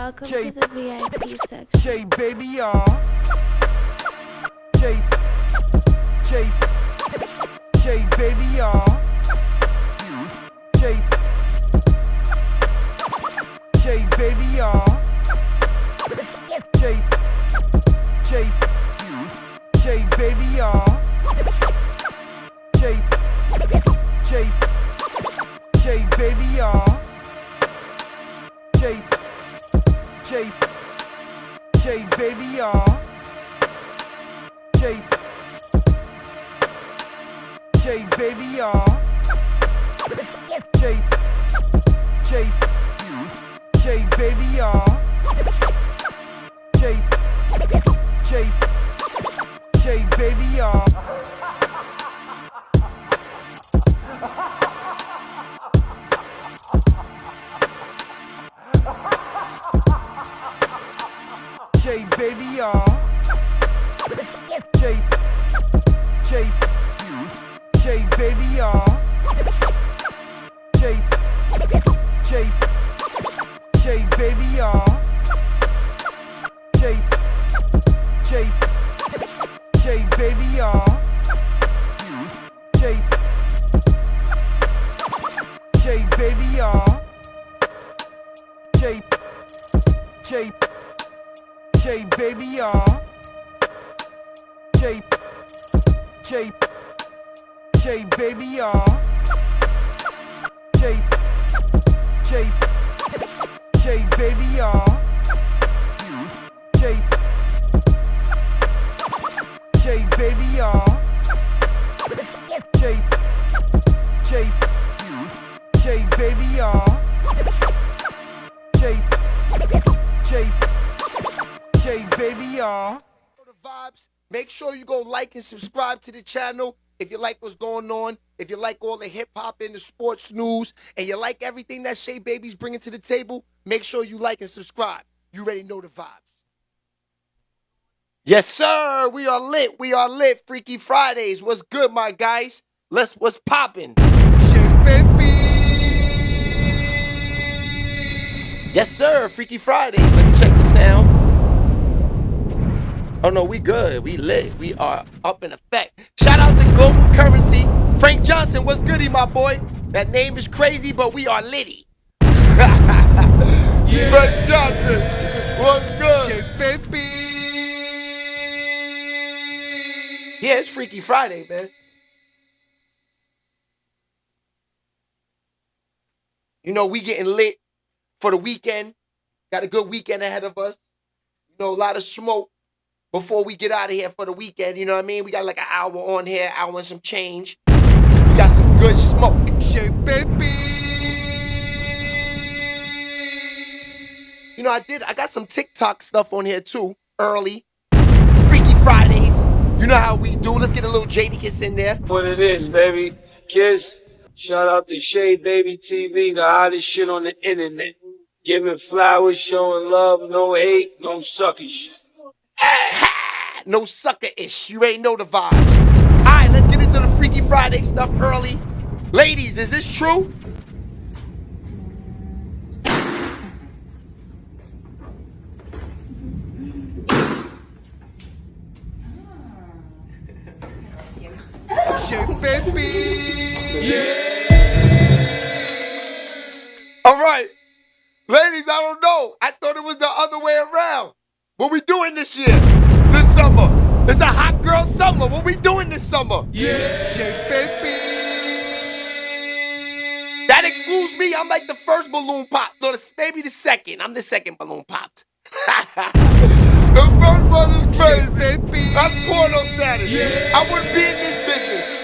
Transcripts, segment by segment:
Welcome J, to the VIP section. J, baby, y'all. J, J, J, baby, y'all. J, J, baby, y'all. J, J, J, baby, y'all. J, J, J, baby, y'all. J, J, J, baby, y'all. J, J, baby, y'all. J, J, J, baby, y'all. J, J, J, baby, y'all. J, baby, y'all. J, J, J, baby, y'all. J, J, J, baby, y'all. J, J, J, baby, y'all. J, J, baby, y'all. J, J, J, baby, y'all. J, J, J, baby, y'all. J, J, J, baby, y'all. J, J, baby, y'all. J, J, J, baby, y'all. J, J, J, baby, y'all. The vibes. Make sure you go like and subscribe to the channel if you like what's going on, if you like all the hip-hop and the sports news, and you like everything that Shay Baby's bringing to the table. Make sure you like and subscribe. You already know the vibes. Yes, sir. We are lit. We are lit. Freaky Fridays. What's good, my guys? What's poppin'? Shay Baby. Yes, sir. Freaky Fridays. Let me check the sound. Oh, no, we good. We lit. We are up in effect. Shout out to Global Currency. Frank Johnson, what's goody, my boy? That name is crazy, but we are litty. Yeah. Frank Johnson, what's good? Shay Baby. Yeah, it's Freaky Friday, man. You know, we getting lit for the weekend. Got a good weekend ahead of us. You know, a lot of smoke before we get out of here for the weekend. You know what I mean? We got like an hour on here, hour and some change. We got some good smoke. Shay Baby. You know, I got some TikTok stuff on here too, early. Freaky Fridays. You know how we do. Let's get a little Jadakiss in there. What it is, baby. Kiss. Shout out to Shay Baby TV, the hottest shit on the internet. Giving flowers, showing love, no hate, no sucker shit. No sucker-ish. You ain't know the vibes. All right, let's get into the Freaky Friday stuff early. Ladies, is this true? Shay Baby. Yeah. All right. Ladies, I don't know. I thought it was the other way around. What we doing this year? This summer? It's a hot girl summer. What we doing this summer? Yeah. Shay Baby. That excludes me. I'm like the first balloon pop. No, maybe the second. I'm the second balloon popped. The first one is crazy. Shay Baby. That's porno status. Yeah. I wouldn't be in this business.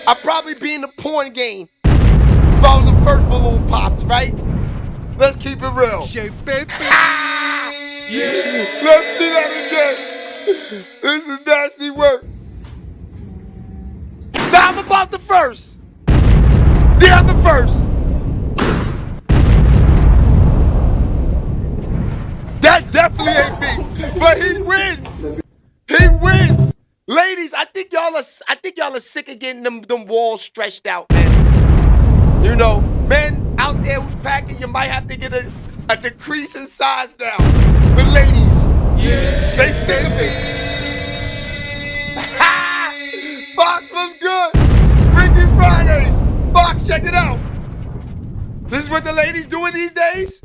I'd probably be in the porn game if I was the first balloon popped, right? Let's keep it real. Shay Baby. Yeah. Let's see that again. This is nasty work. Now I'm about the first. Yeah, I'm the first. That definitely ain't me. But he wins. He wins. Ladies, I think y'all are sick of getting them walls stretched out, man. You know, men out there who's packing, you might have to get a decrease in size now. But ladies, they sick of it. Fox was good. Freaky Fridays. Fox, check it out. This is what the ladies doing these days?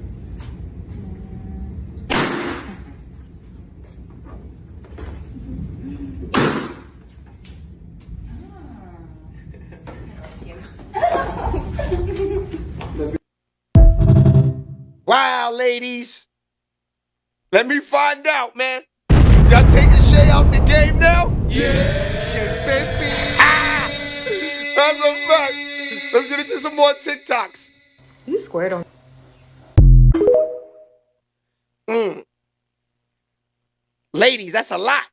Wow, ladies. Let me find out, man. Y'all taking Shay out the game now? Shay baby. That's a fact. Let's get into some more TikToks. You squared on. Ladies, that's a lot.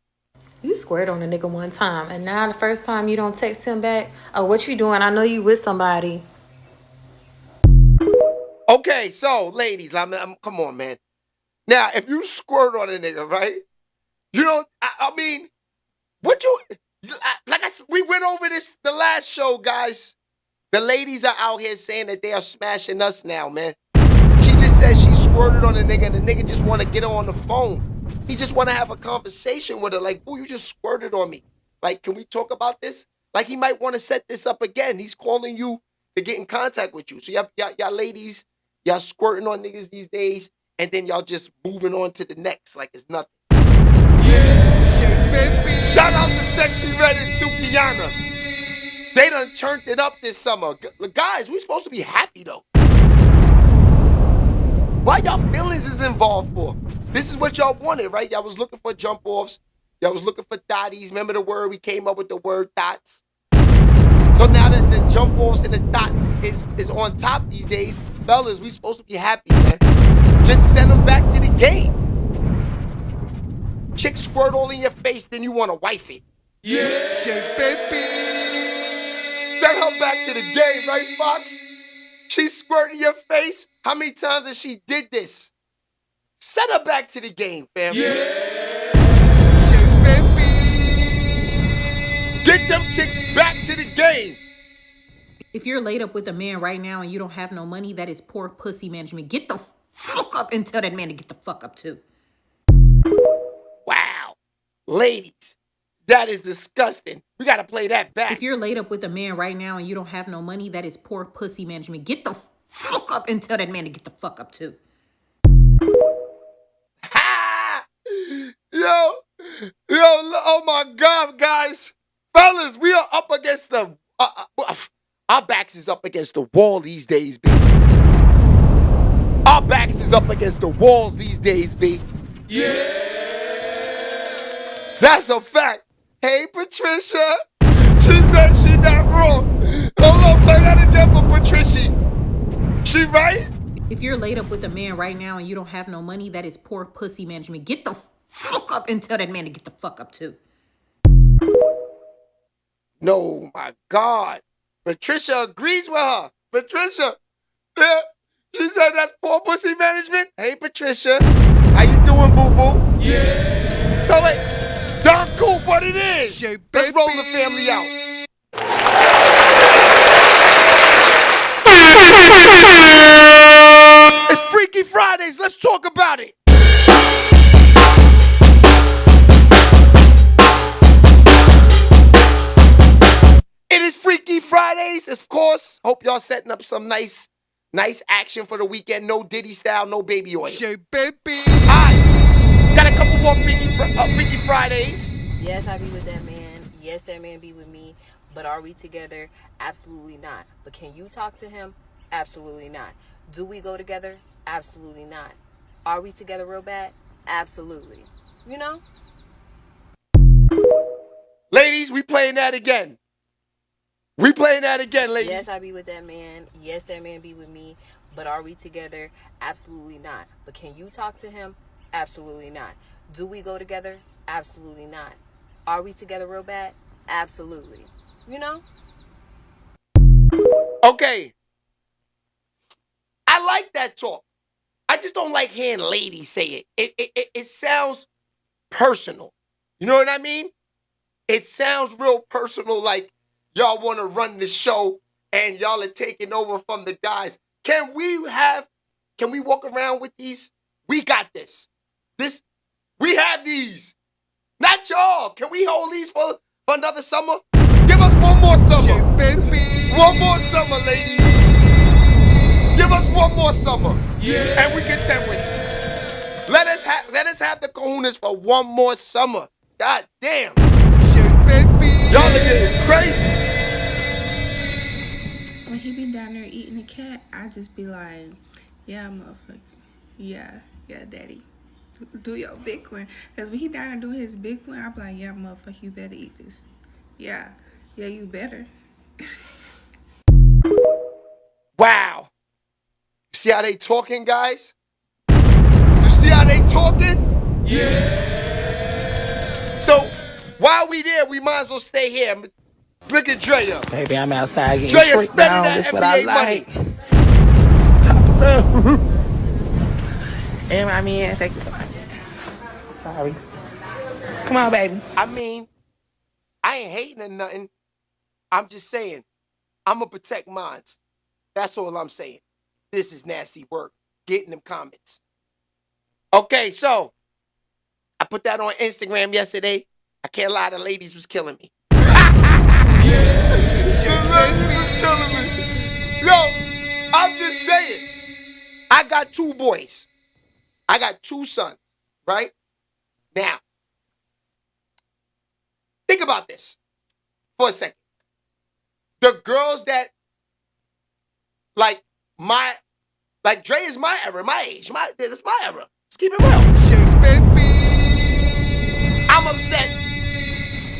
You squared on a nigga one time, and now the first time you don't text him back. Oh, what you doing? I know you with somebody. Okay, so ladies, come on, man. Now, if you squirt on a nigga, right? You know, I mean, what you like? We went over this the last show, guys. The ladies are out here saying that they are smashing us now, man. She just said she squirted on a nigga, and the nigga just want to get her on the phone. He just want to have a conversation with her, like, "Boo, you just squirted on me. Like, can we talk about this?" Like, he might want to set this up again. He's calling you to get in contact with you. So y'all ladies, y'all squirting on niggas these days, and then y'all just moving on to the next like it's nothing. Shout out to Sexy Red and Sukiyana. They done turned it up this summer. Guys, we supposed to be happy though. Why y'all feelings is involved for? This is what y'all wanted, right? Y'all was looking for jump offs. Y'all was looking for thotties. Remember the word? We came up with the word thots. So now that the jump offs and the thots is on top these days, fellas, we supposed to be happy, man. Just send them back to the game. Chick squirt all in your face, then you want to wife it. Shay baby. Send her back to the game, right, Fox? She squirting your face. How many times has she did this? Send her back to the game, fam. Shay baby. Get them chicks back to the game. If you're laid up with a man right now and you don't have no money, that is poor pussy management. Get the fuck up and tell that man to get the fuck up too. Wow. Ladies, that is disgusting. We got to play that back. If you're laid up with a man right now and you don't have no money, that is poor pussy management. Get the fuck up and tell that man to get the fuck up too. Ha! Yo, oh my God, guys. Fellas, we are up against the, our backs is up against the wall these days, B. Our backs is up against the walls these days, B. That's a fact. Hey, Patricia. She said she not wrong. Hold on, play that again for Patricia. She right? If you're laid up with a man right now and you don't have no money, that is poor pussy management. Get the fuck up and tell that man to get the fuck up too. No, my God. Patricia agrees with her. Patricia. Yeah. She said that's poor pussy management. Hey, Patricia. How you doing, boo-boo? So wait, Don Coop, what it is? Shay Let's roll the baby. family out. It's Freaky Fridays. Let's talk about it. It is Freaky Fridays, of course. Hope y'all setting up some nice action for the weekend. No Diddy style, no baby oil. Shay baby. Alright, got a couple more Freaky Fridays. Yes, I be with that man. Yes, that man be with me. But are we together? Absolutely not. But can you talk to him? Absolutely not. Do we go together? Absolutely not. Are we together real bad? Absolutely. You know? Ladies, we playing that again. We playing that again, ladies. Yes, I be with that man. Yes, that man be with me. But are we together? Absolutely not. But can you talk to him? Absolutely not. Do we go together? Absolutely not. Are we together real bad? Absolutely. You know? Okay. I like that talk. I just don't like hearing ladies say it. It sounds personal. You know what I mean? It sounds real personal, like y'all want to run the show and y'all are taking over from the guys. Can we have Can we walk around with these? We got this. We have these. Not y'all. Can we hold these for another summer? Give us one more summer. One more summer, ladies. Give us one more summer. Yeah. And we content with it. Let us have the kahunas for one more summer. God damn. Y'all are getting crazy. When he be down there eating the cat, I just be like, yeah, motherfucker. Yeah, daddy. Do your big one. Because when he down there doing his big one, I be like, yeah, motherfucker, you better eat this. Yeah, you better. Wow. You see how they talking, guys? You see how they talking? Yeah. So, while we there, we might as well stay here. Look at Draya. Baby, I'm outside getting Draya tricked spending down. that That's what I NBA like. money. Top it up. And my man, take this one. Sorry. Come on, baby. I mean, I ain't hating or nothing. I'm just saying, I'm going to protect mine. That's all I'm saying. This is nasty work. Getting them comments. Okay, so I put that on Instagram yesterday. I can't lie, the ladies was killing me. The ladies was killing me. Yo, I'm just saying. I got 2 boys. I got 2 sons, right? Now, think about this for a second. The girls that, like Dre is my era, my age. That's my era. Let's keep it real. I'm upset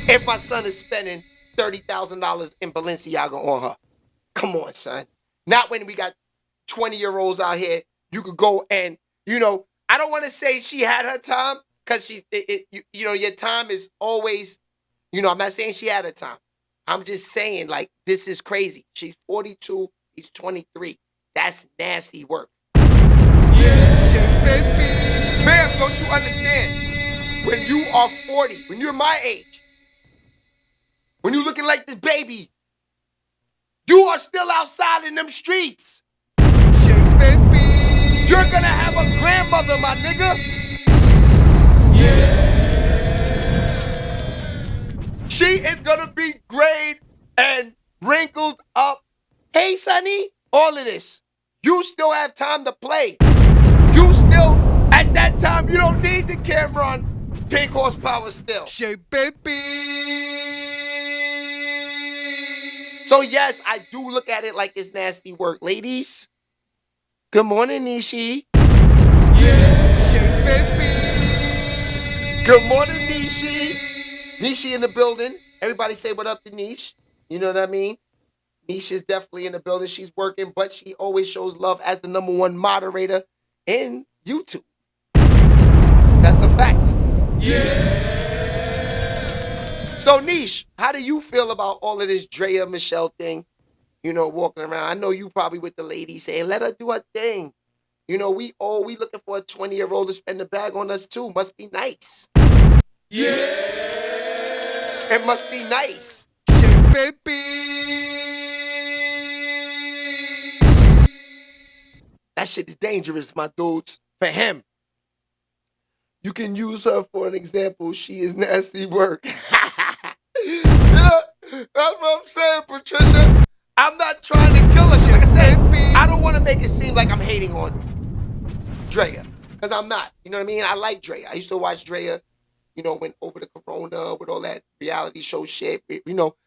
if my son is spending $30,000 in Balenciaga on her. Come on, son. Not when we got 20-year-olds out here. You could go and, I don't want to say she had her time because your time is always, I'm not saying she had her time. I'm just saying, like, this is crazy. She's 42. He's 23. That's nasty work. Ma'am, don't you understand? When you are 40, when you're my age, when you're looking like this baby, you are still outside in them streets. You're gonna have a grandmother, my nigga. She is gonna be grayed and wrinkled up. Hey, Sonny, all of this. You still have time to play. You still, at that time, you don't need the camera on pink horsepower still. So yes, I do look at it like it's nasty work. Ladies, good morning, Nishi. Good morning, Nishi. Nishi in the building. Everybody say what up to Nish. You know what I mean? Nish is definitely in the building. She's working, but she always shows love as the #1 moderator in YouTube. That's a fact. So, Nish, how do you feel about all of this Draya Michele thing? Walking around. I know you probably with the lady saying, let her do her thing. We looking for a 20-year-old to spend the bag on us too. Must be nice. It must be nice. That shit is dangerous, my dudes. For him. You can use her for an example. She is nasty work. Yeah, that's what I'm saying, Patricia. I'm not trying to kill her. Like I said, I don't want to make it seem like I'm hating on Draya. Because I'm not. You know what I mean? I like Draya. I used to watch Draya, when over the corona with all that reality show shit.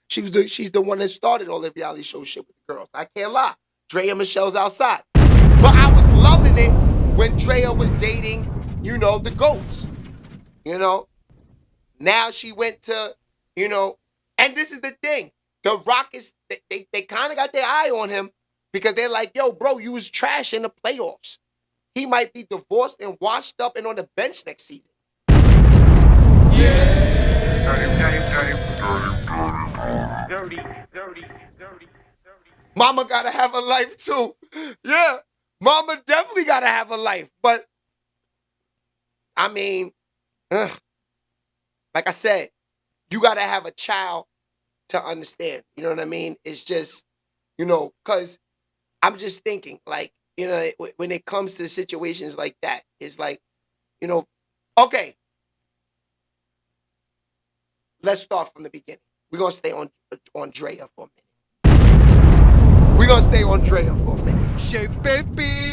She's the one that started all the reality show shit with the girls. I can't lie. Draya Michelle's outside. But I was loving it when Draya was dating, the GOATs. Now she went to, and this is the thing. The Rockets, they kind of got their eye on him because they're like, yo, bro, you was trash in the playoffs. He might be divorced and washed up and on the bench next season. Dirty. Mama gotta have a life too. Yeah, mama definitely gotta have a life. But, I mean, like I said, you gotta have a child to understand. You know what I mean? It's just, because I'm just thinking, like, you know, when it comes to situations like that, it's like, you know, okay, let's start from the beginning. We're gonna stay on Draya for a minute. We're gonna stay on Draya for a minute. Shake baby.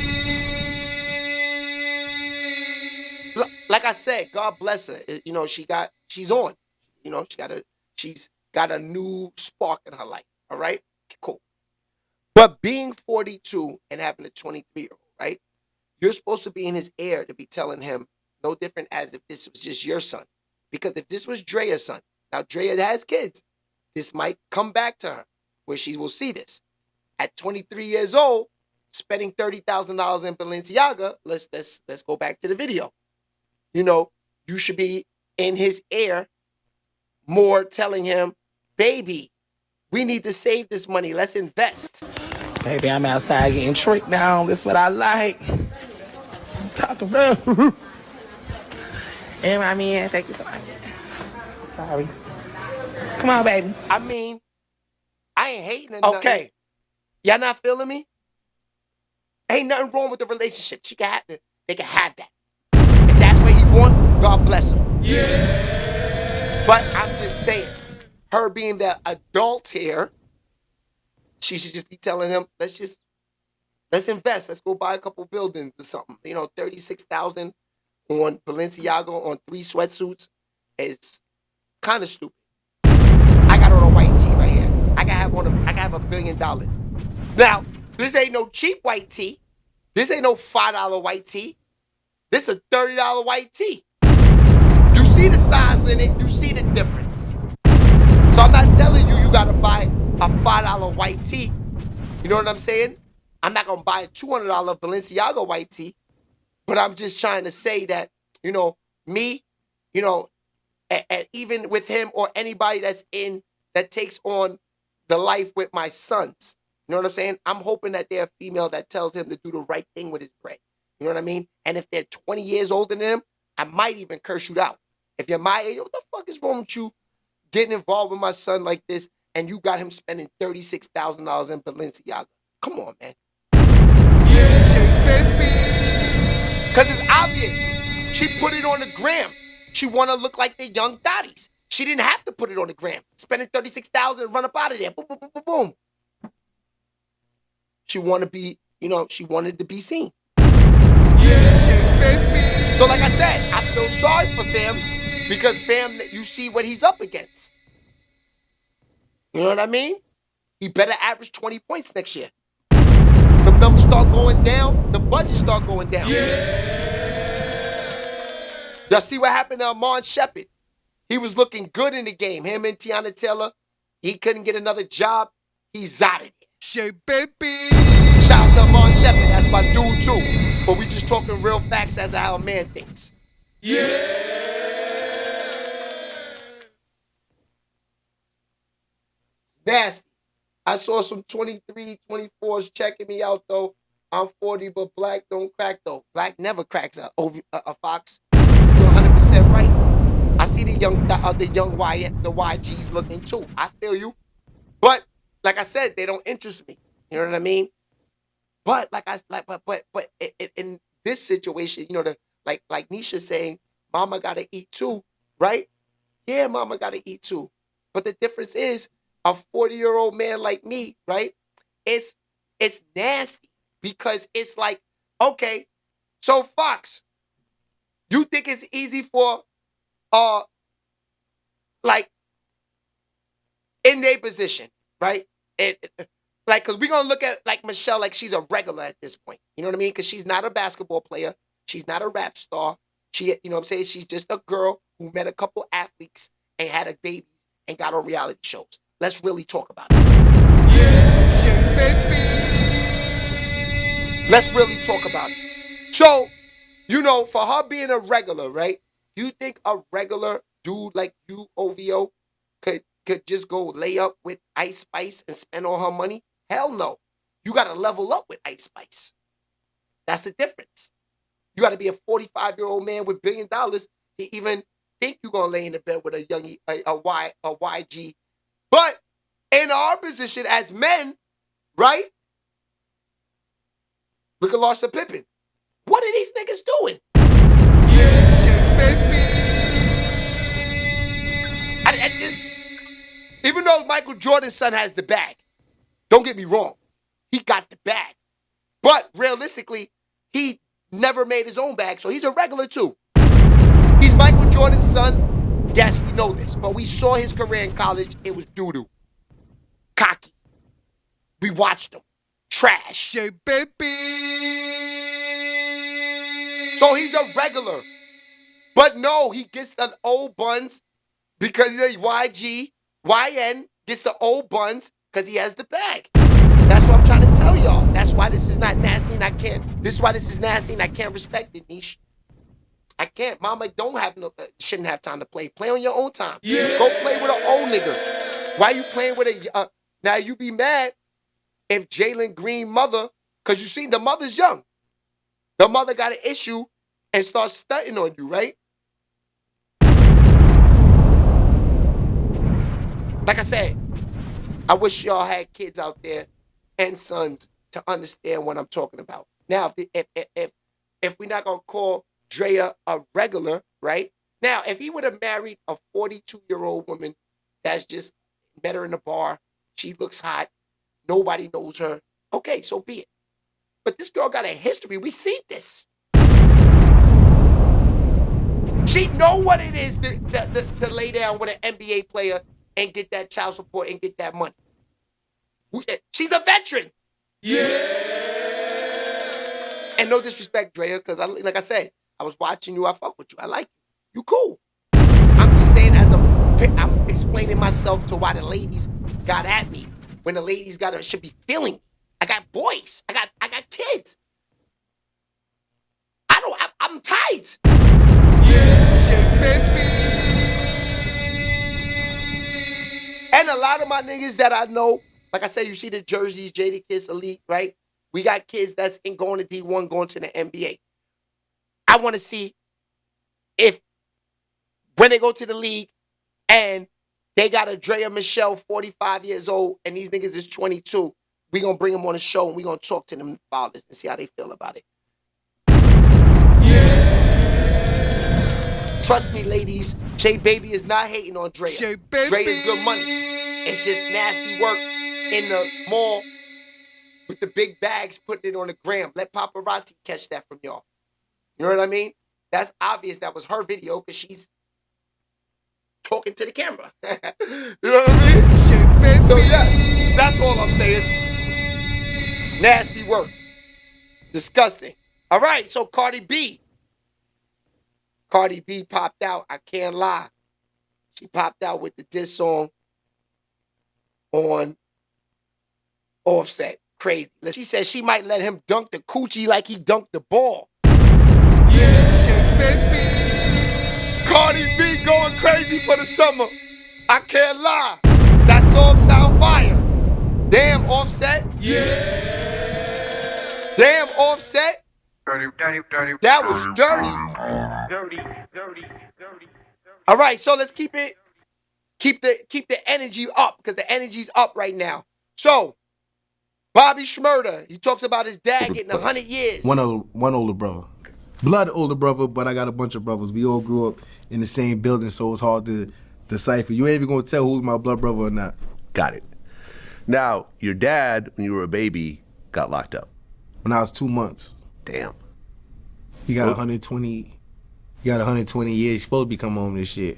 Like I said, God bless her. You know, she's on. You know, she's got a new spark in her life. All right, cool. But being 42 and having a 23-year-old, right? You're supposed to be in his ear to be telling him no different as if this was just your son. Because if this was Draya's son, now Draya has kids, this might come back to her where she will see this. At 23 years old, spending $30,000 in Balenciaga, let's go back to the video. You know, you should be in his ear more telling him, baby, we need to save this money. Let's invest. Baby, I'm outside getting tricked now. That's what I like. Talk about. And my man, thank you so much. Sorry. Come on, baby. I mean, I ain't hating it. Okay. Y'all not feeling me? Ain't nothing wrong with the relationship. They can have that. If that's what he want, God bless him. Yeah. But I'm just saying, her being the adult here, she should just be telling him, let's invest. Let's go buy a couple buildings or something. You know, $36,000 on Balenciaga on 3 sweatsuits is kind of stupid. I got on a white tee right here. I can have $1 billion. Now, this ain't no cheap white tee. This ain't no $5 white tee. This is a $30 white tee. You see the size in it. You see the difference. So I'm not telling you gotta buy a $5 white tee. You know what I'm saying? I'm not gonna buy a $200 Balenciaga white tee. But I'm just trying to say that, you know, me, you know, and even with him or anybody that takes on the life with my sons. You know what I'm saying? I'm hoping that they're a female that tells him to do the right thing with his bread. You know what I mean? And if they're 20 years older than him, I might even curse you out. If you're my age, what the fuck is wrong with you getting involved with my son like this and you got him spending $36,000 in Balenciaga? Come on, man. Yeah, baby. Because it's obvious. She put it on the gram. She want to look like the young Dotties. She didn't have to put it on the gram. Spending $36,000 and run up out of there. Boom, boom, boom, boom, boom. She wanted to be seen. Yeah, baby. So like I said, I feel sorry for Fam because Fam, you see what he's up against. You know what I mean? He better average 20 points next year. The numbers start going down, the budget start going down. Y'all see what happened to Amon Shepard? He was looking good in the game. Him and Tiana Taylor, he couldn't get another job. He's out of there. Shake baby. Shout out to Amon Shepard. That's my dude too. But we just talking real facts as to how a man thinks. Yeah. Nasty. I saw some 23, 24s checking me out though. I'm 40, but black don't crack though. Black never cracks a fox. You're 100% right. I see the young YGs looking too. I feel you. But like I said, they don't interest me. You know what I mean? But in this situation, you know, like Nisha saying, mama gotta eat too, right? Yeah, mama gotta eat too. But the difference is a 40-year-old man like me, right? It's nasty because it's like, okay, so Fox, you think it's easy for like in their position, right? Like, because we're going to look at, like, Michele like she's a regular at this point. You know what I mean? Because she's not a basketball player. She's not a rap star. She, you know what I'm saying? She's just a girl who met a couple athletes and had a baby and got on reality shows. Let's really talk about it. Yeah, baby. Let's really talk about it. So, you know, for her being a regular, right? You think a regular dude like you, OVO, could just go lay up with Ice Spice and spend all her money? Hell no. You got to level up with Ice Spice. That's the difference. You got to be a 45-year-old man with $1 billion to even think you're going to lay in the bed with a YG. But in our position as men, right? Look at Larsa Pippen. What are these niggas doing? I just, even though Michael Jordan's son has the bag, don't get me wrong, he got the bag. But realistically, he never made his own bag, so he's a regular too. He's Michael Jordan's son. Yes, we know this, but we saw his career in college. It was doo-doo. Cocky. We watched him. Trash. So he's a regular. But no, he gets the old buns because he's a YG, YN, gets the old buns because he has the bag. That's what I'm trying to tell y'all. That's why this is not nasty and I can't. This is why this is nasty and I can't respect it, Niche. I can't. Mama shouldn't have time to play. Play on your own time. Yeah. Go play with an old nigga. Why you playing with a... now you be mad if Jalen Green mother, because you see the mother's young. The mother got an issue and starts stunting on you, right? Like I said, I wish y'all had kids out there and sons to understand what I'm talking about. Now, if we're not going to call Draya a regular, right? Now, if he would have married a 42-year-old woman that's just met her in the bar, she looks hot, nobody knows her, okay, so be it. But this girl got a history. We see this. She know what it is to lay down with an NBA player and get that child support and get that money. She's a veteran. Yeah. And no disrespect, Draya, because like I said, I was watching you. I fuck with you. I like you. You cool. I'm just saying I'm explaining myself to why the ladies got at me when the ladies should be feeling me. I got boys. I got kids. I'm tight. And a lot of my niggas that I know, like I said, you see the jerseys, Jadakiss, Elite, right? We got kids that's going to D1, going to the NBA. I want to see if when they go to the league and they got a Draya Michele, 45 years old, and these niggas is 22, we going to bring them on the show and we going to talk to them fathers and see how they feel about it. Trust me, ladies, J Baby is not hating on Draya. Draya is good money. It's just nasty work in the mall with the big bags, putting it on the gram. Let paparazzi catch that from y'all. You know what I mean? That's obvious. That was her video because she's talking to the camera. You know what I mean? So yes, that's all I'm saying. Nasty work. Disgusting. All right, so Cardi B. Cardi B popped out. I can't lie. She popped out with the diss song on Offset. Crazy. She said she might let him dunk the coochie like he dunked the ball. Cardi B going crazy for the summer. I can't lie. That song sound fire. Damn, Offset. Yeah. Damn, Offset. Dirty. That was dirty. All right, so let's keep the energy up because the energy's up right now. So, Bobby Shmurda, he talks about his dad getting 100 years. One older brother. Blood older brother, but I got a bunch of brothers. We all grew up in the same building, so it's hard to decipher. You ain't even gonna tell who's my blood brother or not. Got it. Now, your dad, when you were a baby, got locked up. When I was 2 months. Damn. He got 120. He got 120 years. He's supposed to be coming home this year.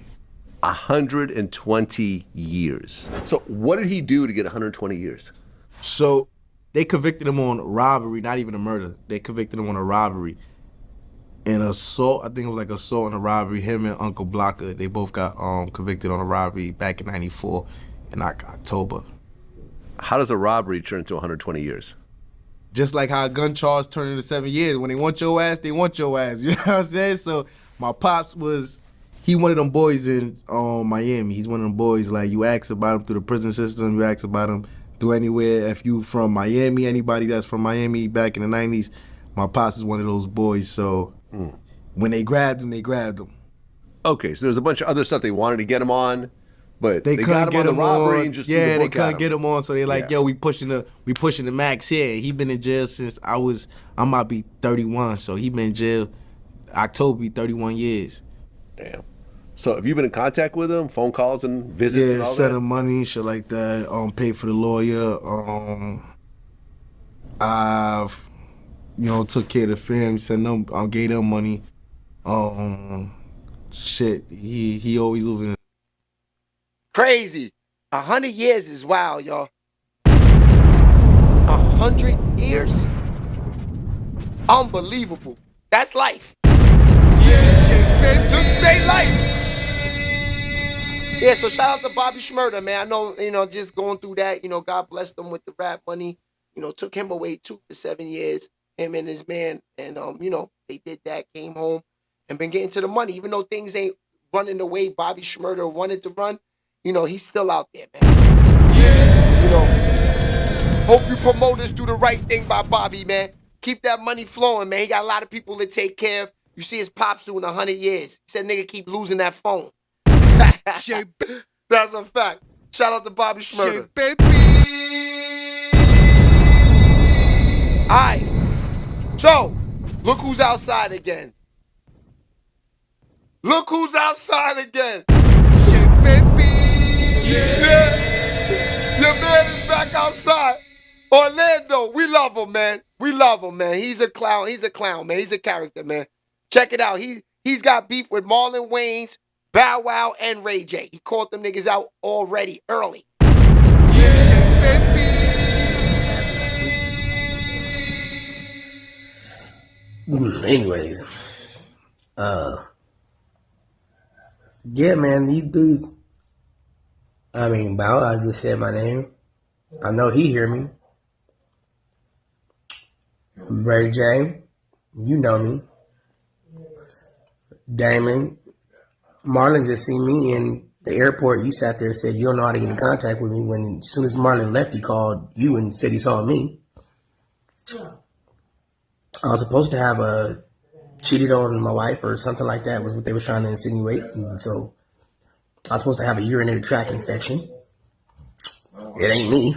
120 years. So what did he do to get 120 years? So they convicted him on robbery, not even a murder. They convicted him on a robbery. And assault, I think it was like assault and a robbery. Him and Uncle Blocker, they both got convicted on a robbery back in '94 in October. How does a robbery turn into 120 years? Just like how a gun charge turned into 7 years. When they want your ass, they want your ass. You know what I'm saying? So my pops he one of them boys in Miami. He's one of them boys, like, you ask about him through the prison system, you ask about him through anywhere. If you from Miami, anybody that's from Miami back in the 90s, my pops is one of those boys. So when they grabbed him, they grabbed him. Okay, so there's a bunch of other stuff they wanted to get him on, But They couldn't got him get on the him robbery on. and just threw Yeah, the they book at couldn't him. get him on. So they like, Yeah. yo, we pushing the max here. He been in jail since I might be 31. So he been in jail October, be 31 years. Damn. So have you been in contact with him? Phone calls and visits and Yeah, all send that? him money, shit like that. Pay for the lawyer. I've took care of the fam, sent them, gave them money. Shit, he always losing. Crazy. 100 years is wild, y'all. 100 years? Unbelievable. That's life. Just stay life. Yeah, so shout out to Bobby Shmurda, man. I know, just going through that, God blessed him with the rap money. Took him away too for 7 years, him and his man. And, they did that, came home, and been getting to the money. Even though things ain't running the way Bobby Shmurda wanted to run, he's still out there, man. Hope you promoters do the right thing by Bobby, man. Keep that money flowing, man. He got a lot of people to take care of. You see his pops doing 100 years. He said, nigga, keep losing that phone. That's a fact. Shout out to Bobby Shmurda. All right. So, look who's outside again. Look who's outside again. Yeah. Your man is back outside. Orlando, we love him, man. We love him, man. He's a clown. He's a clown, man. He's a character, man. Check it out. He's got beef with Marlon Wayans, Bow Wow, and Ray J. He called them niggas out already, early. Anyways, yeah, man, these dudes. I mean, Bow Wow just said my name. I know he hear me. Ray J, you know me. Damon, Marlon just seen me in the airport. You sat there and said you don't know how to get in contact with me. When as soon as Marlon left, he called you and said he saw me. I was supposed to have cheated on my wife or something like that was what they were trying to insinuate. And so I was supposed to have a urinary tract infection. It ain't me.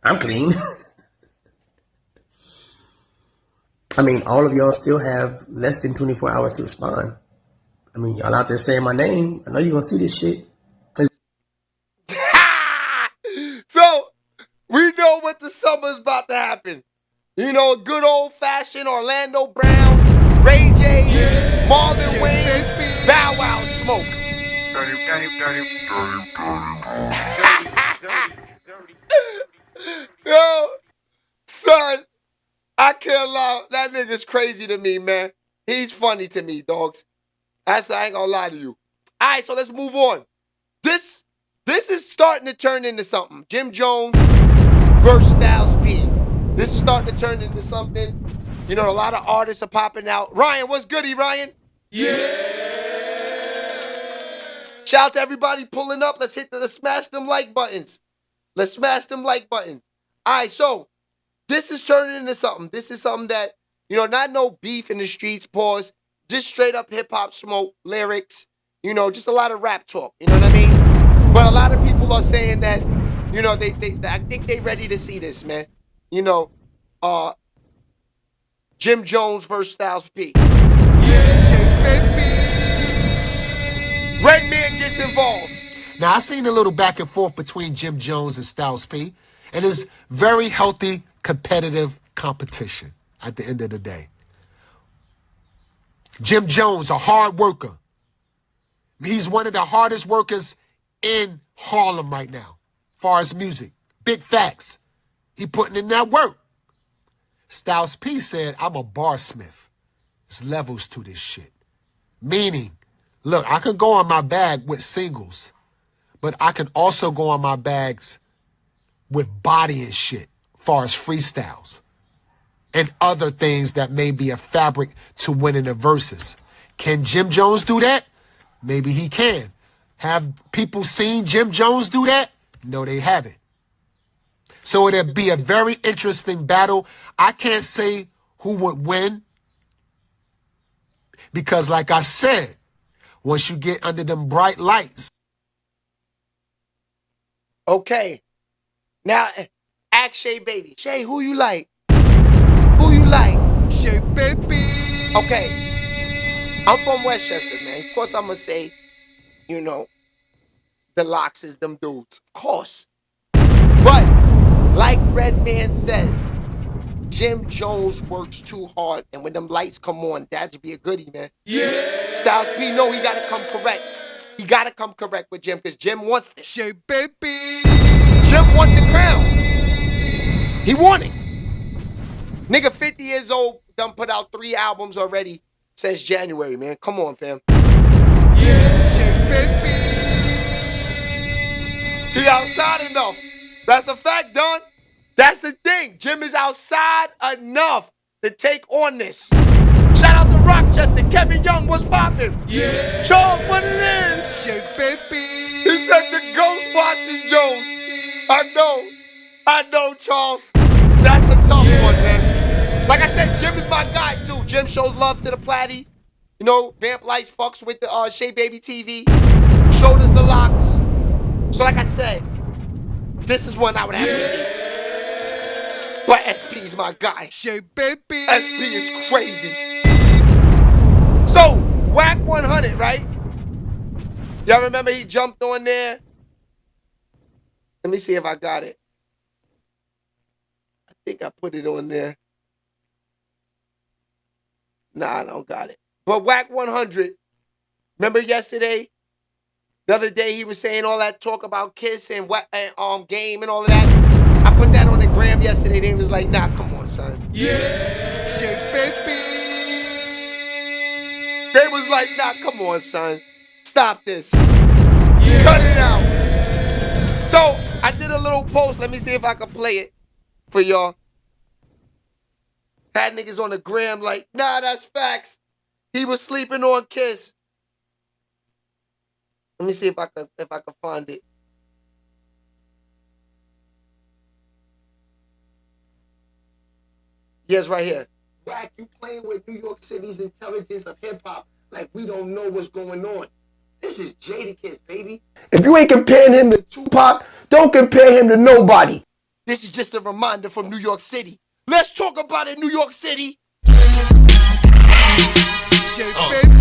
I'm clean. I mean, all of y'all still have less than 24 hours to respond. I mean, y'all out there saying my name. I know you're going to see this shit. So, we know what the summer's about to happen. Good old-fashioned Orlando Brown, Ray J, Marlon Wayans, Bow Wow smoke. Yo, son, I can't lie. That nigga's crazy to me, man. He's funny to me, dogs. I ain't gonna lie to you. All right, so let's move on. This is starting to turn into something. Jim Jones versus Styles P. This is starting to turn into something. A lot of artists are popping out. Ryan, what's goody, Ryan? Yeah. Shout out to everybody pulling up. Let's smash them like buttons. Let's smash them like buttons. All right, so this is turning into something. This is something that, not no beef in the streets, pause. Just straight up hip hop smoke, lyrics, just a lot of rap talk. You know what I mean? But a lot of people are saying that, I think they ready to see this, man. Jim Jones versus Styles P. Redman gets involved. Now, I seen a little back and forth between Jim Jones and Styles P, and it's very healthy, competitive competition at the end of the day. Jim Jones, a hard worker. He's one of the hardest workers in Harlem right now, as far as music. Big facts. He putting in that work. Styles P said, I'm a barsmith. There's levels to this shit. Meaning, look, I can go on my bag with singles, but I can also go on my bags with body and shit, far as freestyles and other things that may be a fabric to winning the verses. Can Jim Jones do that? Maybe he can. Have people seen Jim Jones do that? No, they haven't. So it'll be a very interesting battle. I can't say who would win because, like I said, once you get under them bright lights. Okay. Now, ask Shay Baby. Shay, who you like? Who you like? Shay Baby. Okay. I'm from Westchester, man. Of course, I'm going to say, you know, the Locks is them dudes. Of course. But, like Redman says, Jim Jones works too hard, and when them lights come on, that should be a goodie, man. Yeah. Styles P, no, he got to come correct. He got to come correct with Jim, because Jim wants this. Shay Baby. Jim won the crown. He won it. Nigga 50 years old, done put out 3 albums already since January, man. Come on, fam. Yeah. Shay Baby. He outside enough. That's a fact, Don. That's the thing. Jim is outside enough to take on this. Shout out to Rochester. Kevin Young was popping. Yeah. Charles, what it is? Shay Baby. He said the ghost watches Jones. I know, Charles. That's a tough one, man. Like I said, Jim is my guy, too. Jim shows love to the Platy. You know, Vamp Lights fucks with the Shay Baby TV. Showed us the Locks. So like I said, this is one I would have to see. But SP is my guy. Shay Baby. SP is crazy. So, Wack 100, right? Y'all remember he jumped on there? Let me see if I got it. I think I put it on there. Nah, I don't got it. But Wack 100, remember yesterday? The other day he was saying all that talk about Kiss and Game and all of that. I put that on the gram yesterday. They was like, nah, come on, son. Yeah. Shay Baby. They was like, nah, come on, son. Stop this. Yeah. Cut it out. So I did a little post. Let me see if I can play it for y'all. Had niggas on the gram like, nah, that's facts. He was sleeping on Kiss. Let me see if I can find it. Yes, right here. Wack, you playing with New York City's intelligence of hip-hop like we don't know what's going on. This is Jadakiss, baby. If you ain't comparing him to Tupac, don't compare him to nobody. This is just a reminder from New York City. Let's talk about it, New York City. Shay Baby.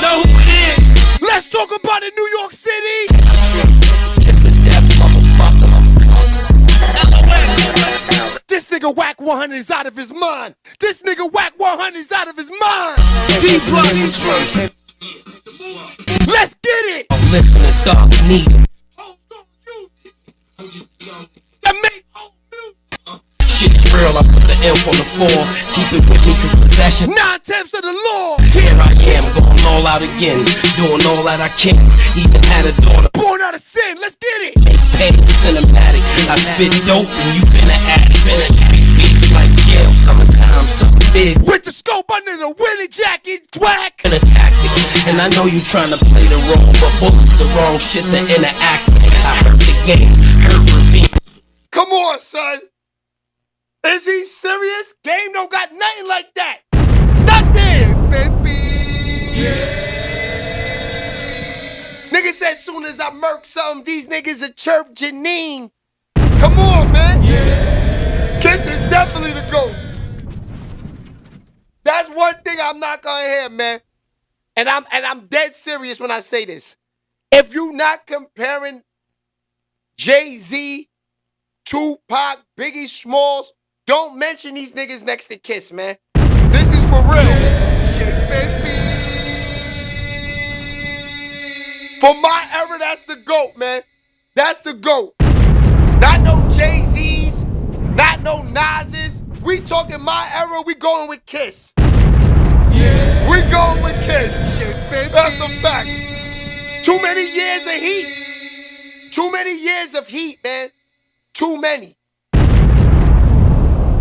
Know who it is? Let's talk about it, New York City. It's a death motherfucker. This nigga Wack 100 is out of his mind. This nigga Wack 100 is out of his mind. D-Blood. Let's get it. I'm listening, dogs need it. That make Shit is real, I put the F on the 4. Keep it with me, cause possession 9/10 of the law. Here I am, going all out again. Doing all that I can. Even had a daughter. Born out of sin, let's get it. Pain cinematic. I spit dope and you finna act. Finna treat beef like jail. Summertime, something big. With the scope under the winter jacket, Wack. And the tactics. And I know you trying to play the role, but bullets the wrong shit to interact with. I heard the game, heard ravine. Come on, son. Is he serious? Game don't got nothing like that. Nothing. Baby. Nigga said soon as I murk something, these niggas a chirp Janine. Come on, man. Kiss is definitely the GOAT. That's one thing I'm not gonna hear, man. And I'm dead serious when I say this. If you not comparing Jay-Z, Tupac, Biggie Smalls, don't mention these niggas next to Kiss, man. This is for real. For my era, that's the GOAT, man. That's the GOAT. Not no Jay-Z's, not no Nas's. We talking my era, we going with Kiss. Yeah. We going with Kiss. That's a fact. Too many years of heat. Too many years of heat, man. Too many.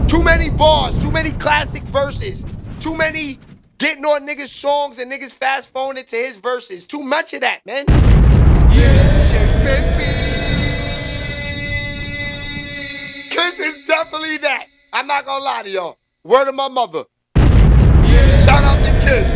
Too many bars, too many classic verses, too many getting on niggas' songs and niggas fast forwarding it to his verses. Too much of that, man. Kiss is definitely that. I'm not gonna lie to y'all. Word of my mother. Shout out to Kiss.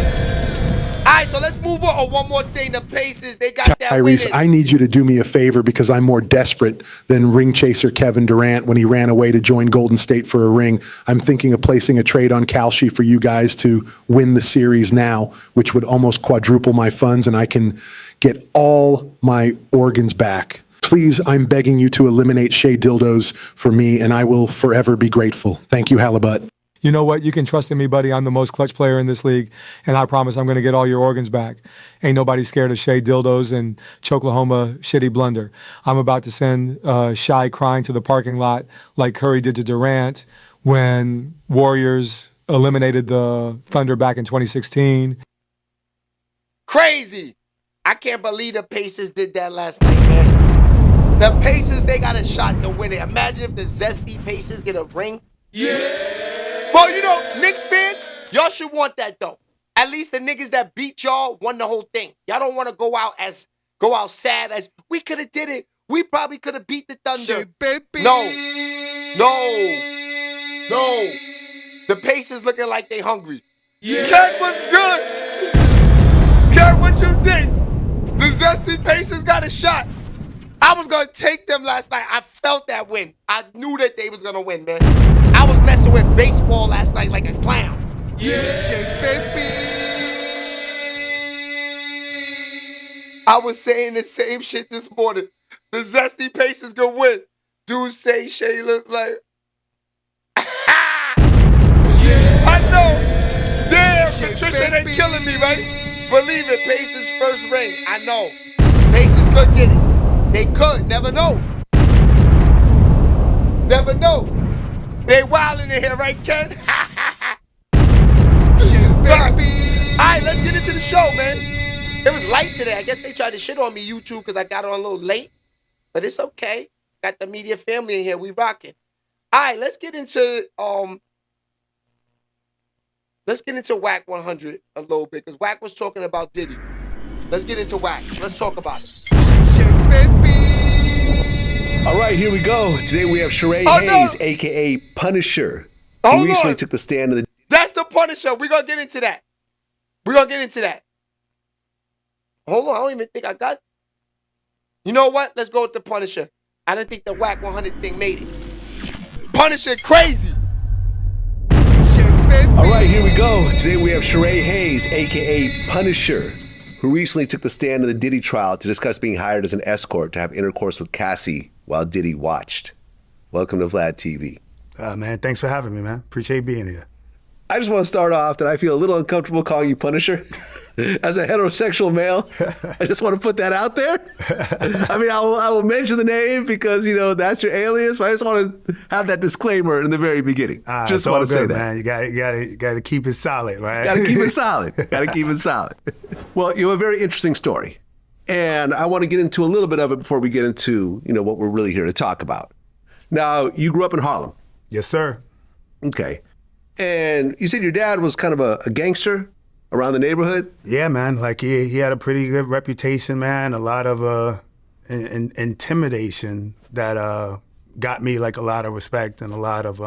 right, so let's move on. Oh, one more thing. The Pacers, they got that Tyrese, win. I need you to do me a favor because I'm more desperate than ring chaser Kevin Durant when he ran away to join Golden State for a ring. I'm thinking of placing a trade on Kalshi for you guys to win the series now, which would almost quadruple my funds, and I can get all my organs back. Please, I'm begging you to eliminate Shea Dildos for me, and I will forever be grateful. Thank you, Halibut. You know what? You can trust in me, buddy. I'm the most clutch player in this league, and I promise I'm going to get all your organs back. Ain't nobody scared of Shea Dildos and Choklahoma shitty blunder. I'm about to send Shy crying to the parking lot like Curry did to Durant when Warriors eliminated the Thunder back in 2016. Crazy. I can't believe the Pacers did that last night, man. The Pacers, they got a shot to win it. Imagine if the zesty Pacers get a ring. Yeah. Well, you know, Knicks fans, y'all should want that, though. At least the niggas that beat y'all won the whole thing. Y'all don't want to go out sad as, we could have did it. We probably could have beat the Thunder. No. The Pacers looking like they hungry. Yeah. Cat, what's good? Cat, what you think? The zesty Pacers got a shot. I was going to take them last night. I felt that win. I knew that they was going to win, man. I was messing with baseball last night like a clown. Yeah, baby. I was saying the same shit this morning. The zesty Pacers going to win. Dude say Shay look like... I know. Damn, Patricia, they killing me, right? Believe it, Pacers first ring. I know. Pacers could get it. They could. Never know. Never know. They wilding in here, right, Ken? All right, let's get into the show, man. It was light today. I guess they tried to shit on me, YouTube, because I got on a little late. But it's okay. Got the media family in here. We rocking. All right, let's get into Wack 100 a little bit, because Wack was talking about Diddy. Let's get into Wack. Let's talk about it. All right, here we go. Today we have Sheree Hayes, a.k.a. Punisher. He recently took the stand of the... That's the Punisher. We're going to get into that. Hold on. I don't even think I got... You know what? Let's go with the Punisher. I didn't think the Wack 100 thing made it. Punisher crazy. All right, here we go. Today we have Sheree Hayes, a.k.a. Punisher, who recently took the stand in the Diddy trial to discuss being hired as an escort to have intercourse with Cassie while Diddy watched. Welcome to Vlad TV. Man, thanks for having me, man. Appreciate being here. I just want to start off that I feel a little uncomfortable calling you Punisher. As a heterosexual male, I just want to put that out there. I mean, I will mention the name because, you know, that's your alias, but I just want to have that disclaimer in the very beginning. Just want to say that. Man. You got to keep it solid, right? Got to keep it solid. Well, you have a very interesting story. And I want to get into a little bit of it before we get into, you know, what we're really here to talk about. Now, you grew up in Harlem. Yes, sir. Okay. And you said your dad was kind of a gangster around the neighborhood? Yeah, man. Like he had a pretty good reputation, man. A lot of intimidation that got me like a lot of respect and a lot of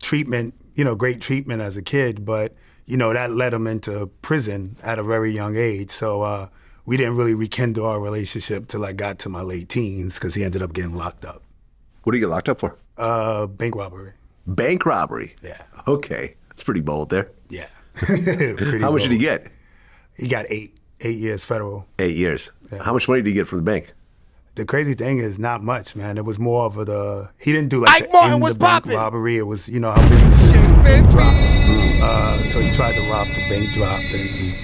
treatment, you know, great treatment as a kid. But, you know, that led him into prison at a very young age. So we didn't really rekindle our relationship till I got to my late teens because he ended up getting locked up. What did he get locked up for? Bank robbery. Bank robbery? Yeah. Okay. That's pretty bold there. Yeah. How much did he get? He got 8 years federal. 8 years. Yeah. How much money did he get from the bank? The crazy thing is not much, man. It was more of he didn't do like Ike Martin was bank popping. robbery. It was, you know, how businesses do the bank drop. So he tried to rob the bank drop and,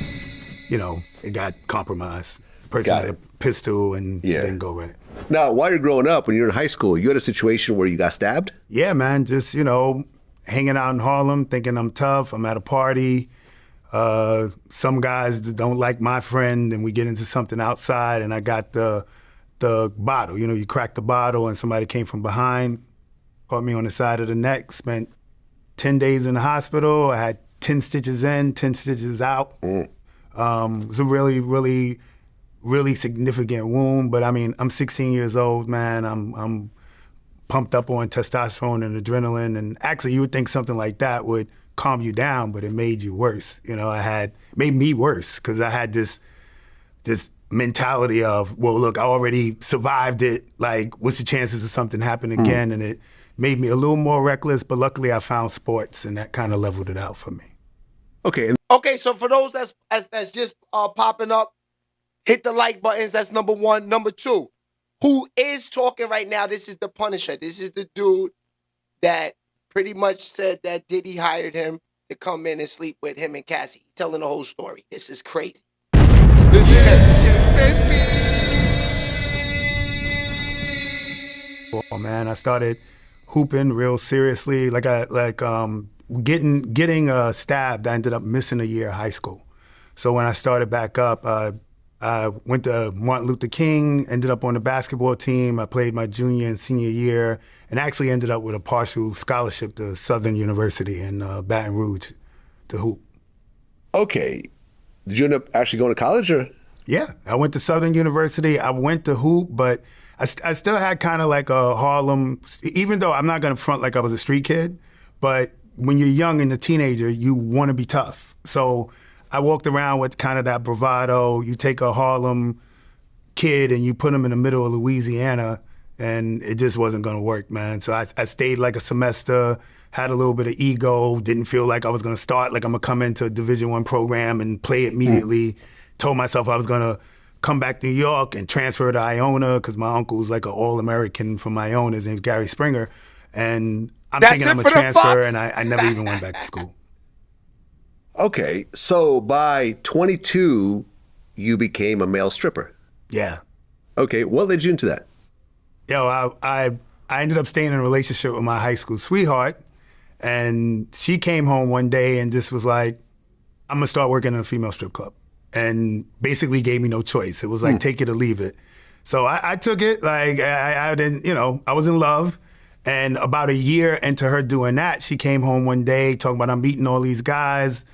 you know, it got compromised. The person had a pistol and didn't go right. Now, while you're growing up, when you're in high school, you had a situation where you got stabbed? Yeah, man. Just, you know, hanging out in Harlem, thinking I'm tough. I'm at a party. Some guys don't like my friend, and we get into something outside, and I got the bottle. You know, you crack the bottle, and somebody came from behind, caught me on the side of the neck, spent 10 days in the hospital. I had 10 stitches in, 10 stitches out. It was a really, really, really significant wound, but I mean, I'm 16 years old, man. I'm pumped up on testosterone and adrenaline. And actually, you would think something like that would calm you down, but it made you worse. You know, made me worse because I had this mentality of, well, look, I already survived it. Like, what's the chances of something happening again? And it made me a little more reckless, but luckily I found sports and that kind of leveled it out for me. Okay. Okay, so for those that's just popping up, hit the like buttons. That's number one. Number two, who is talking right now? This is the Punisher. This is the dude that pretty much said that Diddy hired him to come in and sleep with him and Cassie. He's telling the whole story. This is crazy. This is him. Oh man, I started hooping real seriously. Getting stabbed. I ended up missing a year of high school. So when I started back up, I went to Martin Luther King, ended up on the basketball team. I played my junior and senior year, and actually ended up with a partial scholarship to Southern University in Baton Rouge to hoop. Okay. Did you end up actually going to college, or? Yeah, I went to Southern University. I went to hoop, but I still had kind of like a Harlem, even though I'm not going to front like I was a street kid, but when you're young and a teenager, you want to be tough. So I walked around with kind of that bravado. You take a Harlem kid and you put him in the middle of Louisiana, and it just wasn't going to work, man. So I stayed like a semester, had a little bit of ego, didn't feel like I was going to start, like I'm going to come into a Division I program and play immediately. Told myself I was going to come back to New York and transfer to Iona because my uncle was like an All-American from Iona. His name's Gary Springer. And I'm thinking I'm a transfer, and I never even went back to school. Okay, so by 22, you became a male stripper. Yeah. Okay, what led you into that? I ended up staying in a relationship with my high school sweetheart, and she came home one day and just was like, I'm gonna start working in a female strip club. And basically gave me no choice. It was like, take it or leave it. So I took it. Like, I didn't, I was in love. And about a year into her doing that, she came home one day talking about, I'm meeting all these guys.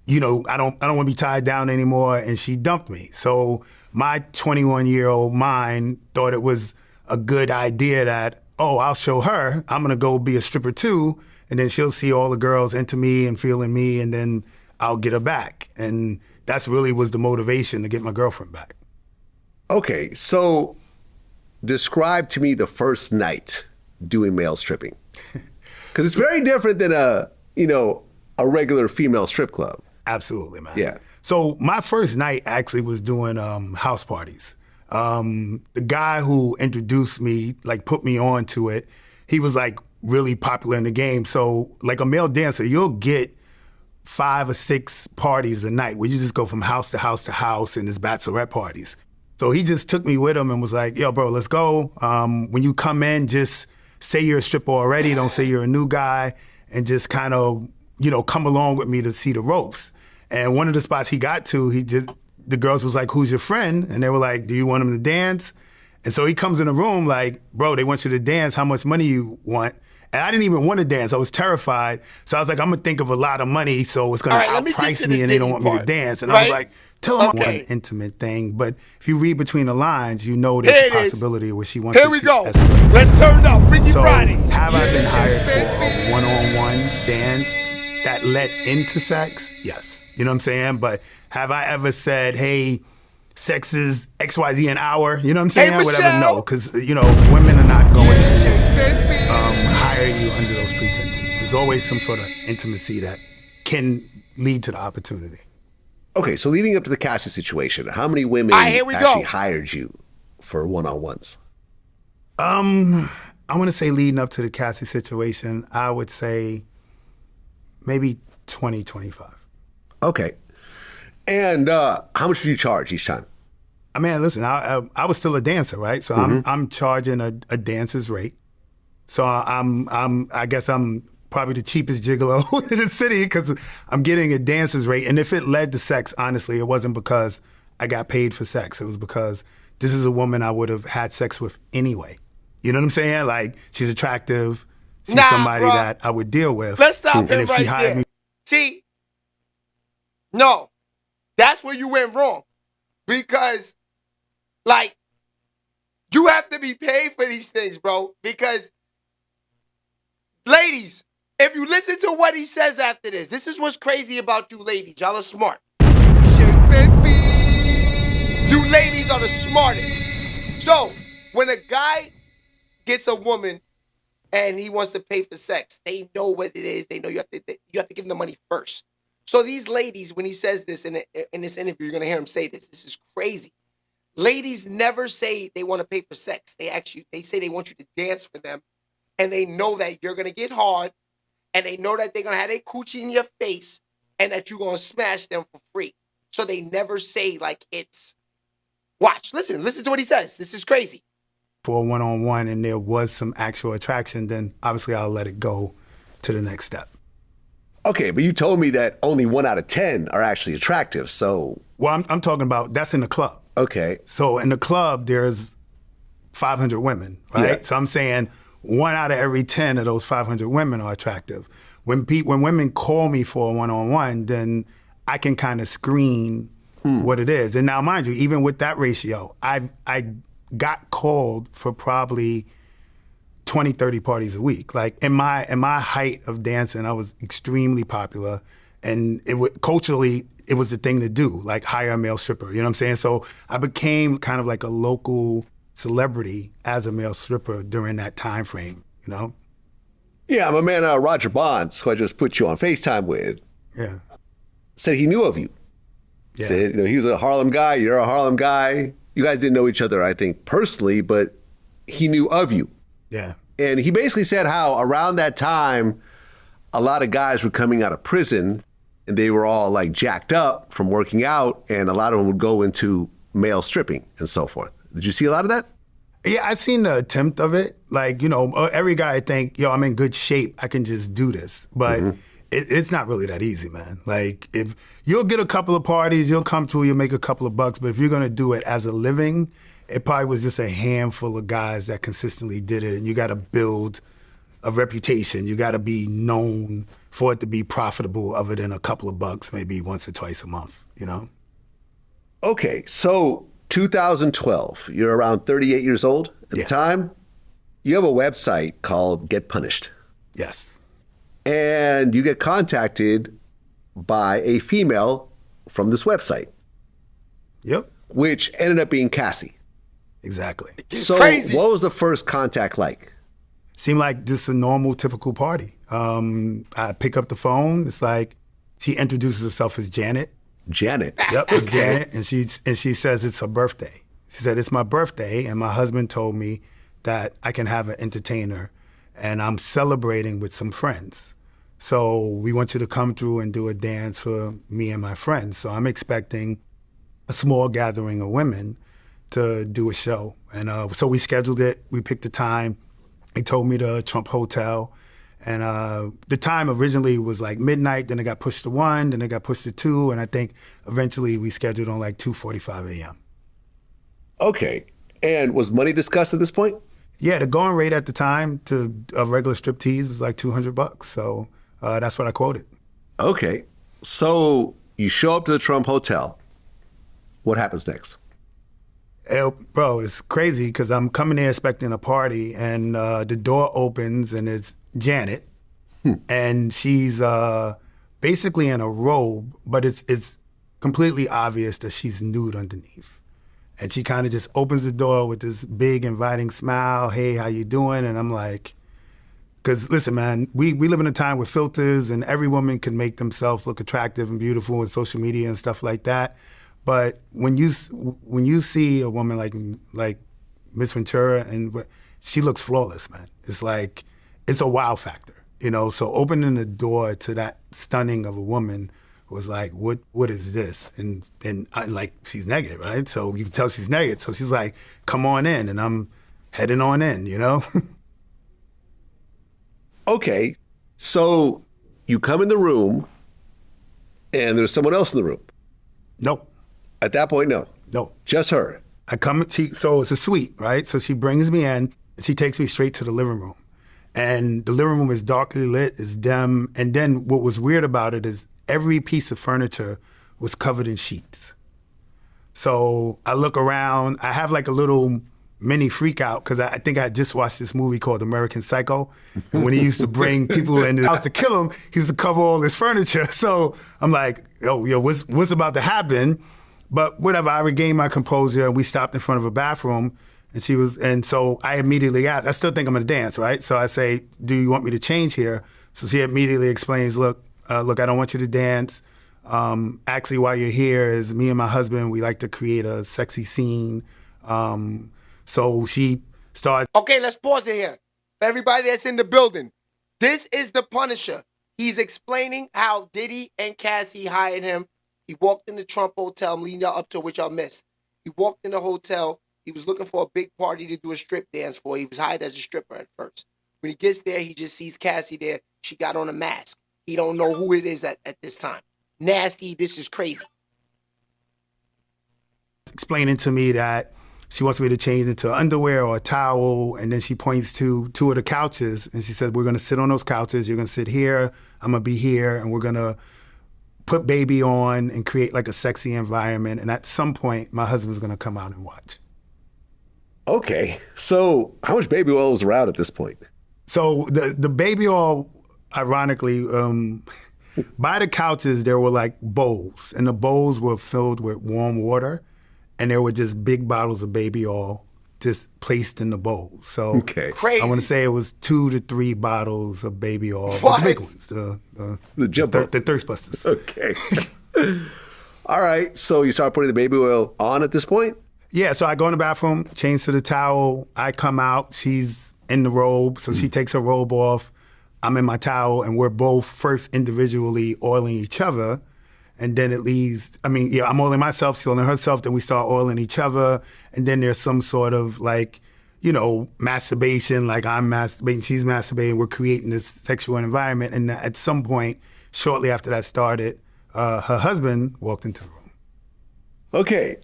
I don't want to be tied down anymore. And she dumped me. So my 21-year-old mind thought it was a good idea that, I'll show her. I'm going to go be a stripper too. And then she'll see all the girls into me and feeling me. And then I'll get her back. And that's really was the motivation to get my girlfriend back. Okay, so describe to me the first night doing male stripping. Because it's very different than a regular female strip club. Absolutely, man. Yeah. So my first night actually was doing house parties. The guy who introduced me, like put me on to it, he was like really popular in the game. So like a male dancer, you'll get 5 or 6 parties a night where you just go from house to house to house, and there's bachelorette parties. So he just took me with him and was like, yo, bro, let's go. When you come in, just say you're a stripper already. Don't say you're a new guy, and just kind of, come along with me to see the ropes. And one of the spots he got to, the girls was like, who's your friend? And they were like, do you want him to dance? And so he comes in the room like, bro, they want you to dance. How much money you want? And I didn't even want to dance. I was terrified. So I was like, I'm going to think of a lot of money, so it's going to outprice me, and they don't want me to dance. And I was like, tell them I want an intimate thing. But if you read between the lines, you know there's a possibility where she wants Here we go. escalate. Let's turn it up. Freaky Fridays. Have I been hired for a one-on-one dance that led into sex? Yes. You know what I'm saying? But have I ever said, hey, sex is XYZ an hour? You know what I'm saying? Hey, whatever. No, because, women are not going to hire you under those pretenses. There's always some sort of intimacy that can lead to the opportunity. Okay, so leading up to the Cassie situation, how many women actually hired you for one-on-ones? I want to say leading up to the Cassie situation, I would say maybe 20, 25. Okay. And how much did you charge each time? I mean, listen, I was still a dancer, right? So I'm charging a dancer's rate. So I guess I'm probably the cheapest gigolo in the city because I'm getting a dancer's rate. And if it led to sex, honestly, it wasn't because I got paid for sex. It was because this is a woman I would have had sex with anyway. You know what I'm saying? Like, she's attractive. She's somebody that I would deal with. Let's stop and it if right she hired there. me, See, no, that's where you went wrong. Because, like, you have to be paid for these things, bro. Because Ladies, if you listen to what he says after this is what's crazy about you ladies. Y'all are smart. Shake, baby. You ladies are the smartest. So, when a guy gets a woman and he wants to pay for sex, they know what it is. They know you have to give them the money first. So these ladies, when he says this in this interview, you're gonna hear him say this. This is crazy. Ladies never say they want to pay for sex. They say they want you to dance for them, and they know that you're gonna get hard, and they know that they're gonna have their coochie in your face, and that you're gonna smash them for free. So they never say like it's. Watch, listen to what he says. This is crazy. For a one-on-one and there was some actual attraction, then obviously I'll let it go to the next step. Okay, but you told me that only 1 out of 10 are actually attractive, so... Well, I'm talking about, that's in the club. Okay. So in the club, there's 500 women, right? Yeah. So I'm saying 1 out of every 10 of those 500 women are attractive. When women call me for a one-on-one, then I can kind of screen what it is. And now, mind you, even with that ratio, I got called for probably 20, 30 parties a week. Like in my height of dancing, I was extremely popular, and culturally, it was the thing to do, like hire a male stripper, you know what I'm saying? So I became kind of like a local celebrity as a male stripper during that time frame, you know? Yeah, my man Roger Bonds, who I just put you on FaceTime with, said he knew of you. Yeah. Said, he was a Harlem guy, you're a Harlem guy. You guys didn't know each other, I think, personally, but he knew of you. Yeah. And he basically said how around that time, a lot of guys were coming out of prison and they were all like jacked up from working out, and a lot of them would go into male stripping and so forth. Did you see a lot of that? Yeah, I seen the attempt of it. Like, every guy think, I'm in good shape, I can just do this. But it's not really that easy, man. Like, if you'll get a couple of parties, you'll come through, you'll make a couple of bucks, but if you're gonna do it as a living, it probably was just a handful of guys that consistently did it, and you gotta build a reputation. You gotta be known for it to be profitable other than a couple of bucks, maybe once or twice a month, Okay, so 2012, you're around 38 years old at the time. You have a website called Get Punished. Yes. And you get contacted by a female from this website. Yep. Which ended up being Cassie. Exactly. So crazy. What was the first contact like? Seemed like just a normal, typical party. I pick up the phone. It's like she introduces herself as Janet. Janet. Yep, it's Janet, and she says it's her birthday. She said, it's my birthday, and my husband told me that I can have an entertainer, and I'm celebrating with some friends. So we want you to come through and do a dance for me and my friends. So I'm expecting a small gathering of women to do a show. And so we scheduled it. We picked the time. He told me the Trump Hotel. And the time originally was like midnight, then it got pushed to 1, then it got pushed to 2, and I think eventually we scheduled on like 2:45 a.m. Okay. And was money discussed at this point? Yeah, the going rate at the time to a regular striptease was like $200. So that's what I quoted. Okay. So you show up to the Trump Hotel. What happens next? Bro, it's crazy because I'm coming there expecting a party, and the door opens and it's Janet, and she's basically in a robe, but it's completely obvious that she's nude underneath. And she kind of just opens the door with this big inviting smile. Hey, how you doing? And I'm like, because listen, man, we live in a time with filters, and every woman can make themselves look attractive and beautiful in social media and stuff like that. But when you see a woman like Miss Ventura, and she looks flawless, man. It's like, it's a wow factor, So opening the door to that stunning of a woman was like, what is this? And I, like, she's negative, right? So you can tell she's negative. So she's like, come on in, and I'm heading on in, Okay, so you come in the room, and there's someone else in the room. No. At that point, no. No. Just her. So it's a suite, right? So she brings me in, and she takes me straight to the living room. And the living room is darkly lit, it's dim. And then what was weird about it is every piece of furniture was covered in sheets. So I look around, I have like a little mini freak out because I think I just watched this movie called American Psycho. And when he used to bring people in the house to kill him, he used to cover all his furniture. So I'm like, yo, what's about to happen? But whatever, I regained my composure and we stopped in front of a bathroom and so I immediately asked, I still think I'm gonna dance, right? So I say, do you want me to change here? So she immediately explains, look, I don't want you to dance. Actually, while you're here is me and my husband, we like to create a sexy scene. So she started. Okay, let's pause it here. For everybody that's in the building, this is The Punisher. He's explaining how Diddy and Cassie hired him. He walked in the Trump Hotel. I'm leading y'all up to which y'all missed. He walked in the hotel. He was looking for a big party to do a strip dance for. He was hired as a stripper at first. When he gets there, he just sees Cassie there. She got on a mask. He don't know who it is at this time. Nasty, this is crazy. Explaining to me that she wants me to change into underwear or a towel, and then she points to two of the couches, and she said, we're going to sit on those couches. You're going to sit here. I'm going to be here, and we're going to put baby on and create like a sexy environment. And at some point, my husband's going to come out and watch. Okay, so how much baby oil was around at this point? So the baby oil, ironically, by the couches, there were like bowls, and the bowls were filled with warm water, and there were just big bottles of baby oil just placed in the bowl. So Crazy. I want to say it was 2 to 3 bottles of baby oil. What? The big ones, the thirst busters. Okay. All right, so you start putting the baby oil on at this point? Yeah, so I go in the bathroom, change to the towel. I come out. She's in the robe, so she takes her robe off. I'm in my towel, and we're both first individually oiling each other. And then it leaves, I'm oiling myself, she's oiling herself, then we start oiling each other. And then there's some sort of masturbation, like I'm masturbating, she's masturbating, we're creating this sexual environment. And at some point, shortly after that started, her husband walked into the room. Okay.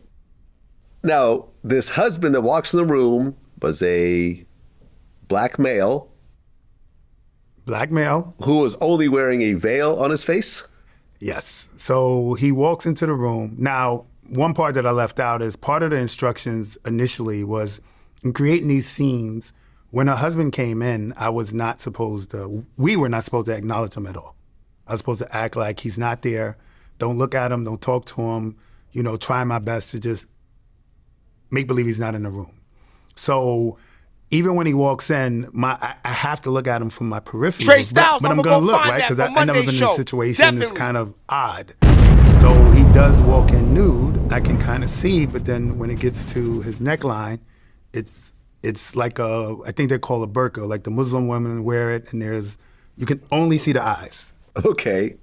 Now, this husband that walks in the room was a black male. Black male. Who was only wearing a veil on his face? Yes. So he walks into the room. Now, one part that I left out is part of the instructions initially was in creating these scenes, when her husband came in, we were not supposed to acknowledge him at all. I was supposed to act like he's not there. Don't look at him, don't talk to him, try my best to just make believe he's not in the room. So even when he walks in, I have to look at him from my periphery. Trey Styles, but I'm I'm going to look, find right? that Because for I've never Monday's been in show. a situation Definitely. that's kind of odd. So he does walk in nude. I can kind of see, but then when it gets to his neckline, it's like I think they call a burqa, like the Muslim women wear it, and you can only see the eyes. Okay.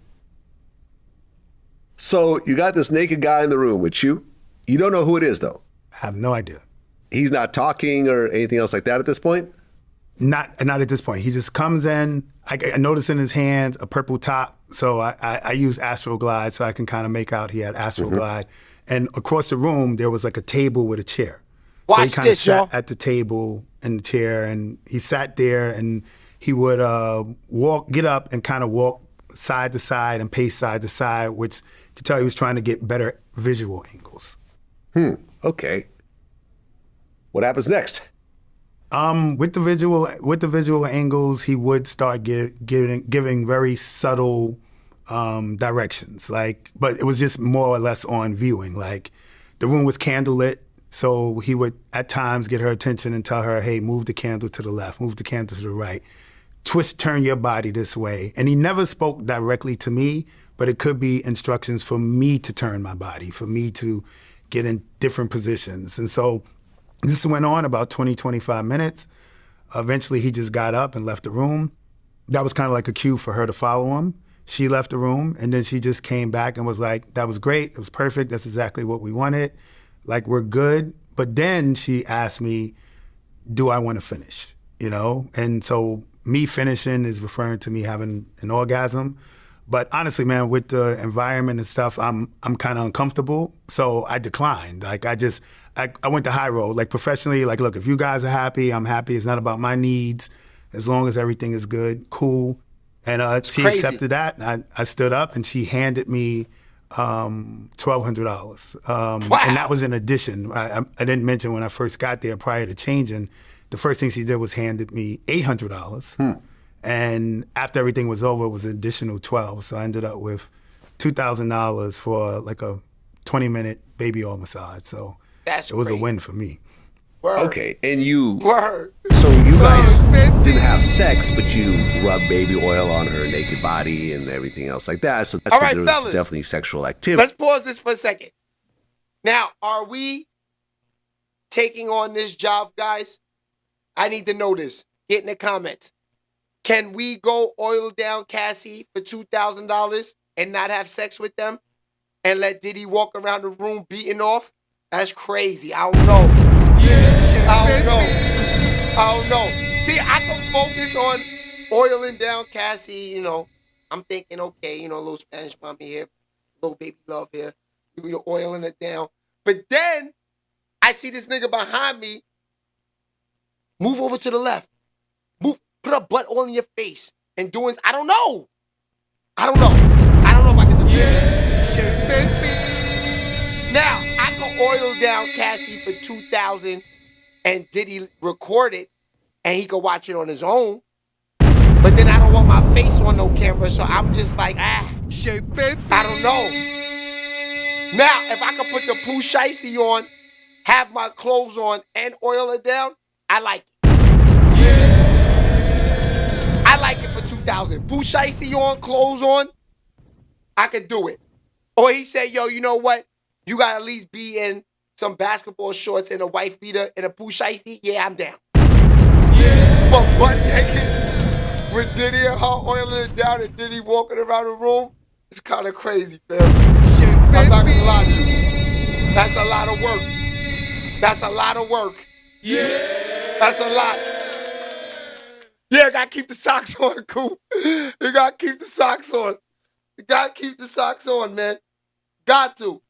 So you got this naked guy in the room with you. You don't know who it is, though. I have no idea. He's not talking or anything else like that at this point? Not at this point. He just comes in. I notice in his hands a purple top. So I use Astroglide so I can kind of make out he had Astroglide. And across the room, there was like a table with a chair. So he kind of sat at the table and the chair, and he sat there, and he would get up and kind of walk side to side and pace side to side, which you could tell he was trying to get better visual angles. Okay. What happens next? With the visual angles, he would start giving very subtle directions. But it was just more or less on viewing. Like the room was candlelit, so he would at times get her attention and tell her, "Hey, move the candle to the left, move the candle to the right, turn your body this way." And he never spoke directly to me, but it could be instructions for me to turn my body, for me to get in different positions. And so this went on about 20, 25 minutes. Eventually, he just got up and left the room. That was kind of like a cue for her to follow him. She left the room, and then she just came back and was like, "That was great. It was perfect. That's exactly what we wanted. Like, we're good." But then she asked me, "Do I want to finish?" And so me finishing is referring to me having an orgasm. But honestly, man, with the environment and stuff, I'm kind of uncomfortable. So I declined. Like I went the high road. Like professionally, like, look, if you guys are happy, I'm happy. It's not about my needs. As long as everything is good, cool. And she accepted that. I stood up, and she handed me $1,200. Wow. And that was in addition. I didn't mention when I first got there, prior to changing, the first thing she did was handed me $800. And after everything was over, it was an additional $12. So I ended up with $2,000 for like a 20-minute baby oil massage. So That's it was great. a win for me. Word. Okay, and you. Word. So you guys didn't have sex, but you rubbed baby oil on her naked body and everything else like that. So that's All right, there was fellas. definitely sexual activity. Let's pause this for a second. Now, are we taking on this job, guys? I need to know this. Get in the comments. Can we go oil down Cassie for $2,000 and not have sex with them and let Diddy walk around the room beating off? That's crazy. I don't know. I don't know. See, I can focus on oiling down Cassie, you know. I'm thinking, okay, you know, a little Spanish mommy here, little baby love here. You're oiling it down. But then I see this nigga behind me. Move over to the left. Move, put a butt oil in your face and doing, I don't know. I don't know if I can do that. Now, I can oil down Cassie for $2,000 and Diddy record it and he could watch it on his own. But then I don't want my face on no camera, so I'm just like, I don't know. Now, if I could put the Pooh Shiesty on, have my clothes on, and oil it down, I like it. I like it for $2,000. Pooh Shiesty on, clothes on, I could do it. Or he said, yo, you know what? You got to at least be in some basketball shorts and a wife beater and a Pooh Shiesty. Yeah, I'm down. But butt naked with Diddy and her oiling it down and Diddy walking around the room, it's kind of crazy, fam. I'm not going to lie to you. That's a lot of work. That's a lot of work. That's a lot. Yeah, got to keep the socks on, cool. You got to keep the socks on. You got to keep the socks on, man. Got to.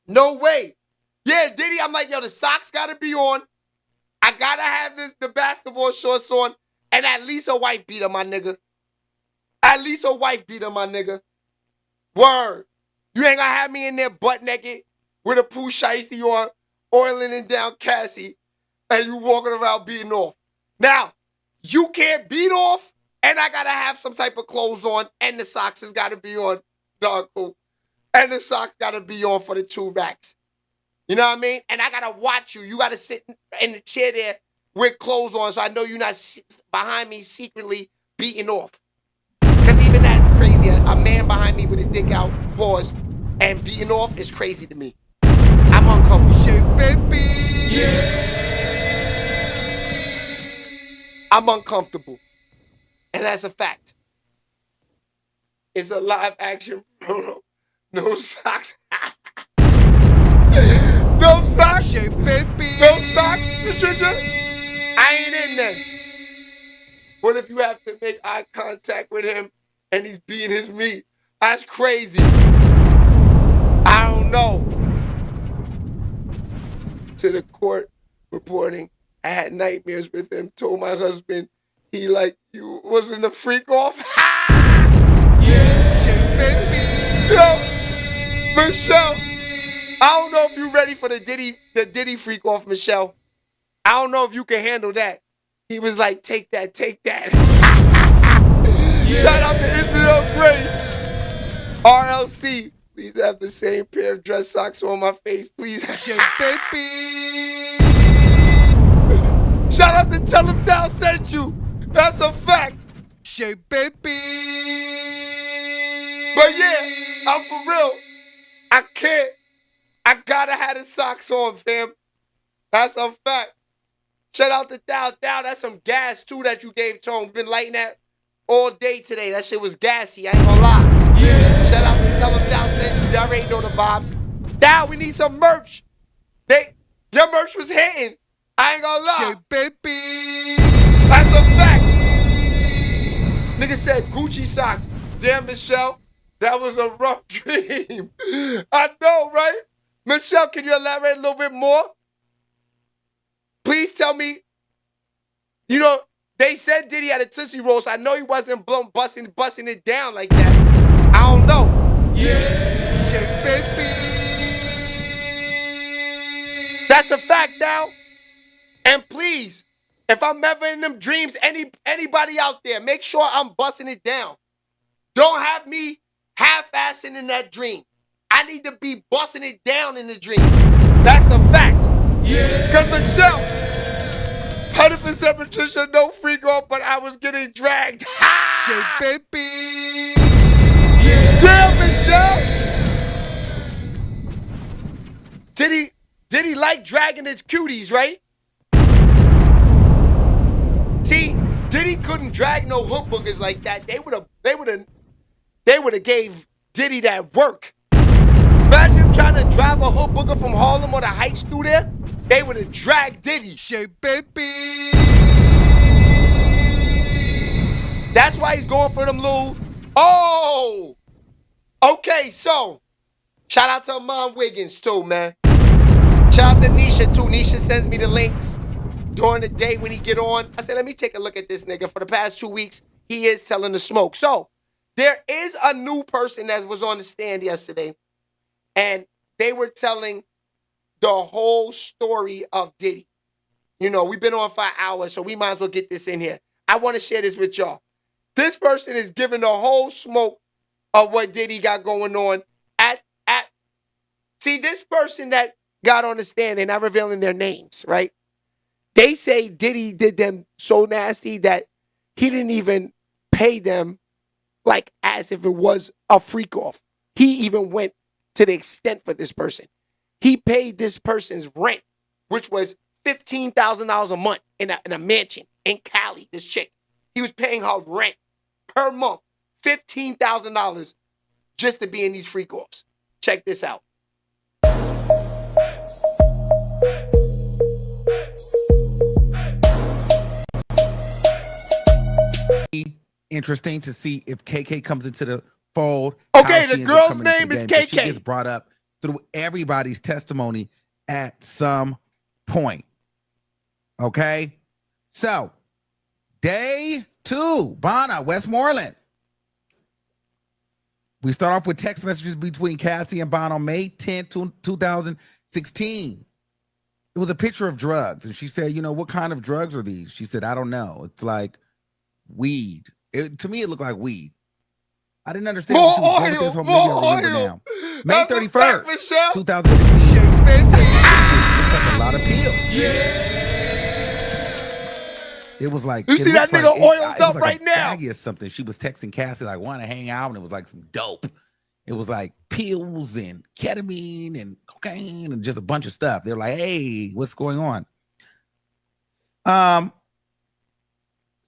No way. Yeah, Diddy, I'm like, yo, the socks got to be on. I got to have the basketball shorts on and at least a wife beater, my nigga. At least a wife beater, my nigga. Word. You ain't going to have me in there butt naked with a Pooh Shiesty on, oiling it down Cassie, and you walking around beating off. Now, you can't beat off, and I got to have some type of clothes on, and the socks has got to be on, dog, cool. And the socks got to be on for the 2 racks. You know what I mean? And I got to watch you. You got to sit in the chair there with clothes on so I know you're not behind me secretly beating off. Because even that's crazy. A man behind me with his dick out, pause, and beating off is crazy to me. I'm uncomfortable. I'm uncomfortable. And that's a fact. It's a live action. No socks. No socks. No socks, Patricia. I ain't in there. What if you have to make eye contact with him and he's beating his meat? That's crazy. I don't know. To the court reporting, I had nightmares with him, told my husband he like, you wasn't a freak off. Yo, Michele, I don't know if you ready for the Diddy freak off, Michele. I don't know if you can handle that. He was like, take that. Shout out to Israel Grace. RLC, please have the same pair of dress socks on my face, please. Shout out to Tell Him Down sent you. That's a fact. But yeah, I'm for real. I can't. I gotta have the socks on, fam. That's a fact. Shout out to Thou. That's some gas, too, that you gave Tone. Been lighting that all day today. That shit was gassy. I ain't gonna lie. Shout out to Tell Him Thou sent you. Y'all already know the vibes. Thou, we need some merch. Your merch was hitting. I ain't gonna lie. That's a fact. Nigga said Gucci socks. Damn, Michele. That was a rough dream. I know, right? Michele, can you elaborate a little bit more? Please tell me, you know, they said Diddy had a Tootsie Roll, so I know he wasn't busting it down like that. I don't know. That's a fact now. And please, if I'm ever in them dreams, anybody out there, make sure I'm busting it down. Don't have me half-assing in that dream. I need to be busting it down in the dream. That's a fact. Yeah. Because Michele, 100% Patricia, no freak off, but I was getting dragged. Ha! baby. Yeah. Damn, Michele. Did he like dragging his cuties, right? See, Diddy couldn't drag no hood boogers like that. They would have gave Diddy that work. Imagine him trying to drive a hood booger from Harlem or the Heights through there. They would have dragged Diddy. Baby. That's why he's going for them little. Oh, okay. So, shout out to Mom Wiggins too, man. Shout out to Nisha too. Nisha sends me the links during the day when he get on. I said, let me take a look at this nigga. For the past 2 weeks, he is telling the smoke. So, there is a new person that was on the stand yesterday, and they were telling the whole story of Diddy. You know, we've been on for an hour, so we might as well get this in here. I want to share this with y'all. This person is giving the whole smoke of what Diddy got going on See, this person that got on the stand, they're not revealing their names, right? They say Diddy did them so nasty that he didn't even pay them like as if it was a freak off. He even went to the extent for this person. He paid this person's rent, which was $15,000 a month in a mansion in Cali, this chick. He was paying her rent per month, $15,000 just to be in these freak offs. Check this out. Interesting to see if KK comes into the fold. Okay, the girl's name is KK. She gets brought up through everybody's testimony at some point. Okay? So, day 2, Bonna, Westmoreland. We start off with text messages between Cassie and Bonna on May 10th, 2016. It was a picture of drugs. And she said, you know, what kind of drugs are these? She said, I don't know. It's like weed. To me, it looked like weed. I didn't understand what she was going with this whole maybe I remember now. May 31st, 2016. Looks like a lot of pills. Yeah. It was like you see that nigga oiled up right now. Or something. She was texting Cassie like, want to hang out, and it was like some dope. It was like pills and ketamine and cocaine and just a bunch of stuff. They were like, hey, what's going on?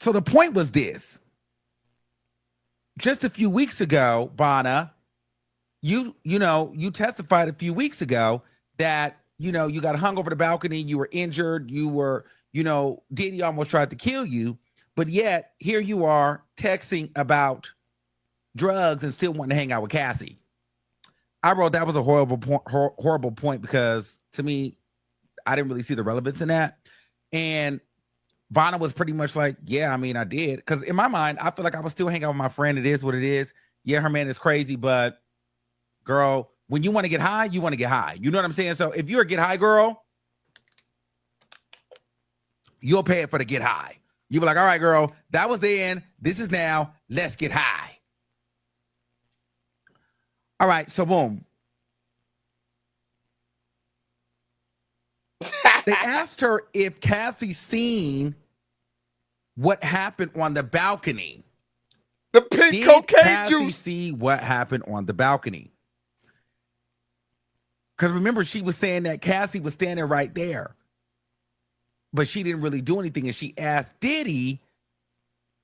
So the point was this. Just a few weeks ago, Bonna, you testified a few weeks ago that, you got hung over the balcony, you were injured, Diddy almost tried to kill you, but yet here you are texting about drugs and still wanting to hang out with Cassie. I wrote that was a horrible point because to me, I didn't really see the relevance in that. And Bonna was pretty much like, yeah, I mean, I did. Because in my mind, I feel like I was still hanging out with my friend. It is what it is. Yeah, her man is crazy, but girl, when you want to get high, you want to get high. You know what I'm saying? So if you're a get high girl, you'll pay it for the get high. You be like, all right, girl, that was then. This is now. Let's get high. All right, so boom. They asked her if Cassie seen what happened on the balcony. The pink cocaine Cassie juice. See what happened on the balcony. Because remember, she was saying that Cassie was standing right there. But she didn't really do anything. And she asked Diddy,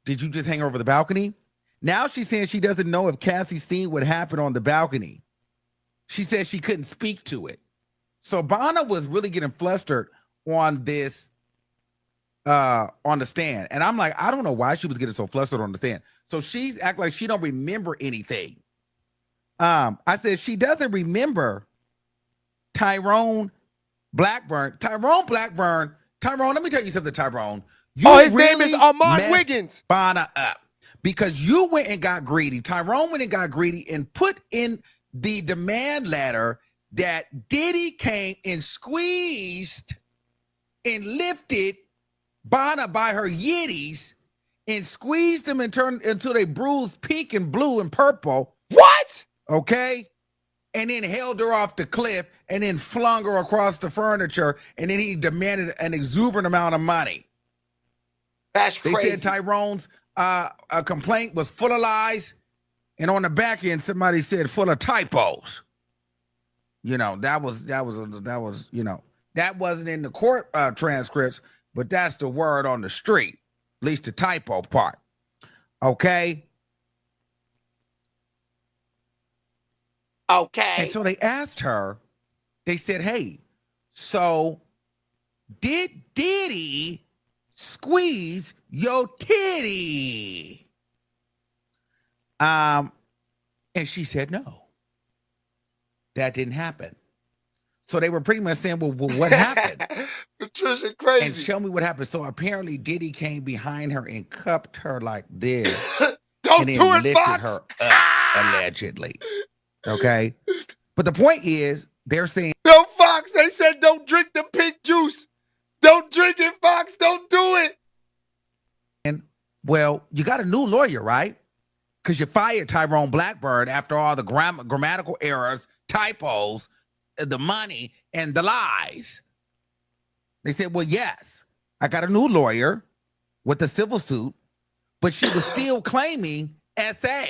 did you just hang over the balcony? Now she's saying she doesn't know if Cassie seen what happened on the balcony. She said she couldn't speak to it. So Bonna was really getting flustered on this, on the stand. And I'm like, I don't know why she was getting so flustered on the stand. So she's acting like she don't remember anything. I said she doesn't remember Tyrone Blackburn. Tyrone, let me tell you something, Tyrone. His name is Armand Wiggins. Bonna up because you went and got greedy. Tyrone went and got greedy and put in the demand letter that Diddy came and squeezed and lifted Bonna by her yitties and squeezed them and turned until they bruised pink and blue and purple. What? Okay? And then held her off the cliff and then flung her across the furniture, and then he demanded an exuberant amount of money. That's They crazy. said Tyrone's complaint was full of lies, and on the back end, somebody said full of typos. You know, that was you know, that wasn't in the court transcripts, but that's the word on the street, at least the typo part. Okay. Okay. And so they asked her, they said, hey, so did Diddy squeeze your titty? And she said, no, that didn't happen. So they were pretty much saying, well what happened? Patricia, crazy. And show me what happened. So apparently Diddy came behind her and cupped her like this. Don't and then do it, lifted Fox. her up, allegedly. Okay? But the point is, they're saying, Yo, Fox, they said don't drink the pink juice. Don't drink it, Fox. Don't do it. and well, you got a new lawyer, right? Because you fired Tyrone Blackburn after all the grammatical errors, typos, the money, and the lies. They said, well, yes, I got a new lawyer with a civil suit, but she was still claiming SA.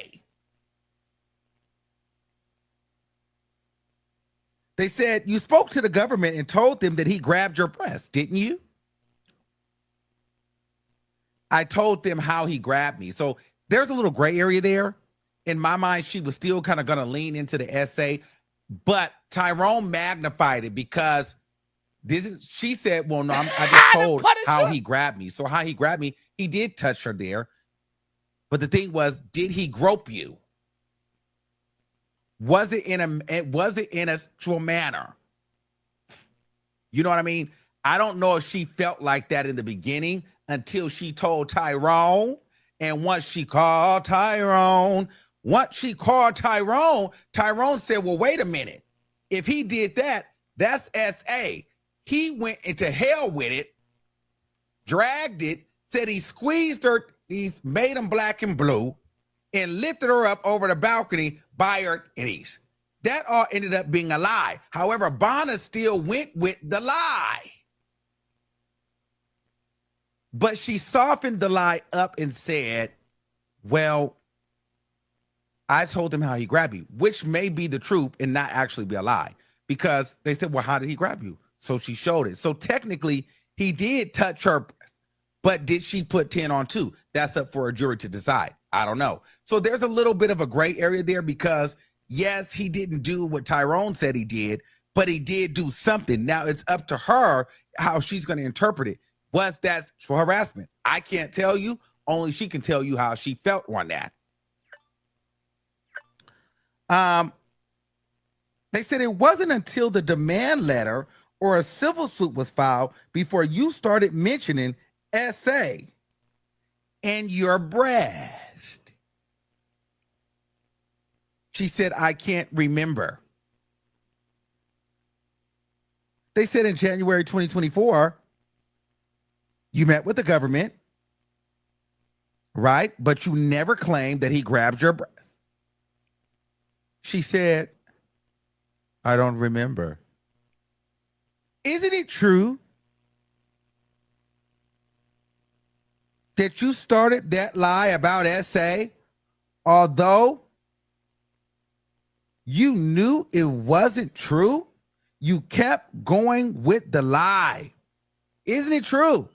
They said, you spoke to the government and told them that he grabbed your breast, didn't you? I told them how he grabbed me. So there's a little gray area there. In my mind, she was still kind of going to lean into the essay, but Tyrone magnified it because she said, well, no, I just told how he grabbed me. So how he grabbed me, he did touch her there. But the thing was, did he grope you? Was it in a sexual manner? You know what I mean? I don't know if she felt like that in the beginning until she told Tyrone. And once she called Tyrone, Tyrone said, well, wait a minute. If he did that, that's SA. He went into hell with it, dragged it, said he squeezed her, he's made him black and blue, and lifted her up over the balcony by her titties. That all ended up being a lie. However, Bonna still went with the lie. But she softened the lie up and said, well, I told him how he grabbed you, which may be the truth and not actually be a lie. Because they said, well, how did he grab you? So she showed it. So technically, he did touch her breast. But did she put 10 on 2? That's up for a jury to decide. I don't know. So there's a little bit of a gray area there because, yes, he didn't do what Tyrone said he did, but he did do something. Now it's up to her how she's going to interpret it. Was that sexual harassment? I can't tell you. Only she can tell you how she felt on that. They said it wasn't until the demand letter or a civil suit was filed before you started mentioning SA and your breast. She said, I can't remember. They said in January 2024, you met with the government, right? But you never claimed that he grabbed your breast. She said, I don't remember. Isn't it true that you started that lie about SA, although you knew it wasn't true? You kept going with the lie. Isn't it true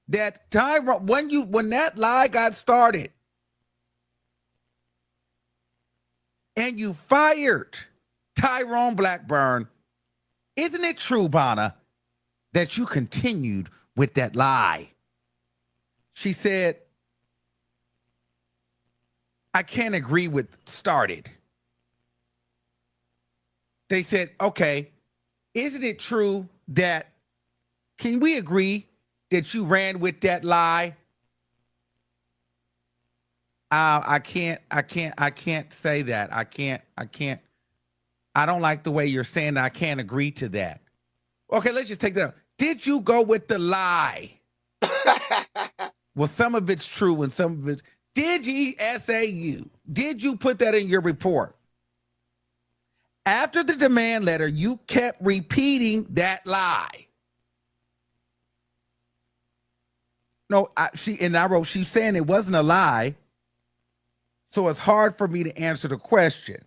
that Tyrone, when that lie got started and you fired Tyrone Blackburn, isn't it true, Bonna, that you continued with that lie? She said, I can't agree with started. They said, okay, isn't it true that, can we agree that you ran with that lie? I can't say that. I can't. I don't like the way you're saying that. I can't agree to that. Okay, let's just take that out. Did you go with the lie? Well, some of it's true and some of it's. Did he SAU? Did you put that in your report? After the demand letter, you kept repeating that lie. No, I wrote, she's saying it wasn't a lie. So it's hard for me to answer the question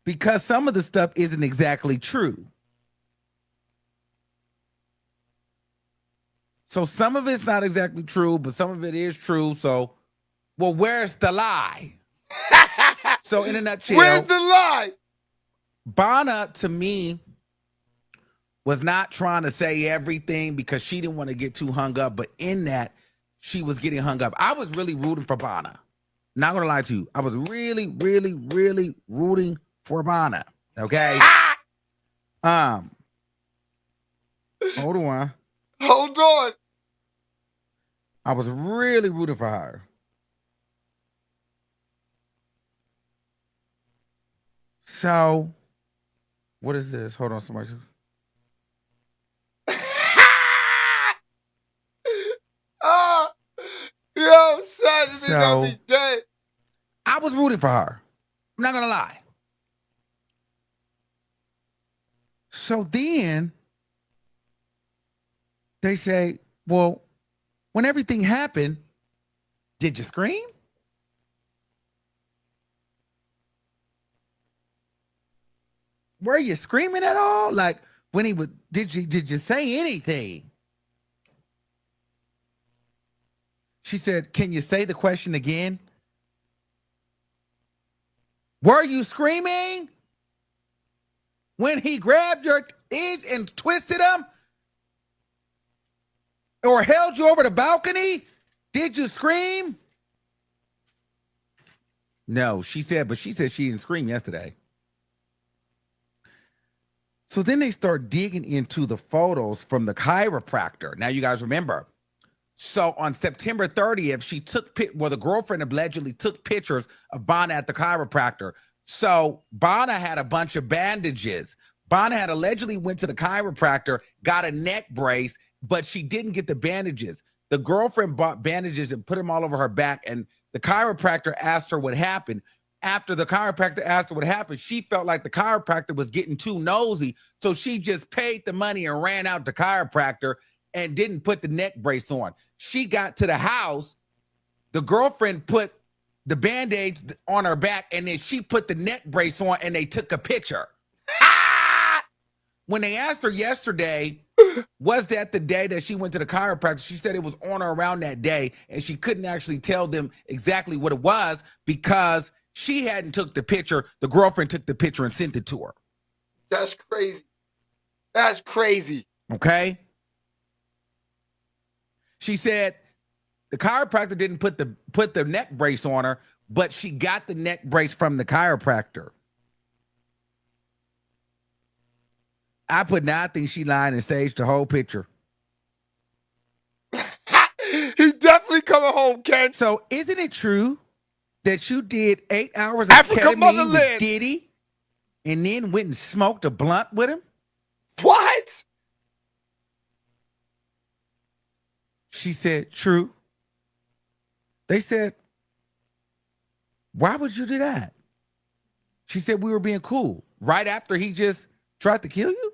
because some of the stuff isn't exactly true. So some of it's not exactly true, but some of it is true. So, well, where's the lie? So in a nutshell, where's the lie? Bonna, to me, was not trying to say everything because she didn't want to get too hung up. But in that, she was getting hung up. I was really rooting for Bonna. Not gonna lie to you. I was really, really, really rooting for Bonna. Okay. Hold on. Hold on. I was really rooting for her. So, what is this? Hold on, somebody. Yo, son, this nigga got me dead. I was rooting for her. I'm not gonna lie. So then they say, well, when everything happened, did you scream? Were you screaming at all? Like when he would, did you say anything? She said, can you say the question again? Were you screaming when he grabbed your ears and twisted them? Or held you over the balcony? Did you scream? No, she said she didn't scream yesterday. So then they start digging into the photos from the chiropractor. Now you guys remember. So on September 30th, the girlfriend allegedly took pictures of Bonna at the chiropractor. So Bonna had a bunch of bandages. Bonna had allegedly went to the chiropractor, got a neck brace, but she didn't get the bandages. The girlfriend bought bandages and put them all over her back, and the chiropractor asked her what happened. After the chiropractor asked her what happened, she felt like the chiropractor was getting too nosy, so she just paid the money and ran out to chiropractor and didn't put the neck brace on. She got to the house, the girlfriend put the band-aids on her back, and then she put the neck brace on, and they took a picture. When they asked her yesterday, was that the day that she went to the chiropractor, she said it was on or around that day, and she couldn't actually tell them exactly what it was because she hadn't took the picture. The girlfriend took the picture and sent it to her. That's crazy. That's crazy. Okay? She said the chiropractor didn't put the neck brace on her, but she got the neck brace from the chiropractor. I think she lied and staged the whole picture. He definitely coming home, Ken. So isn't it true that you did 8 hours of Africa ketamine Motherland with Diddy and then went and smoked a blunt with him? What? She said, true. They said, why would you do that? She said, we were being cool. Right after he just tried to kill you?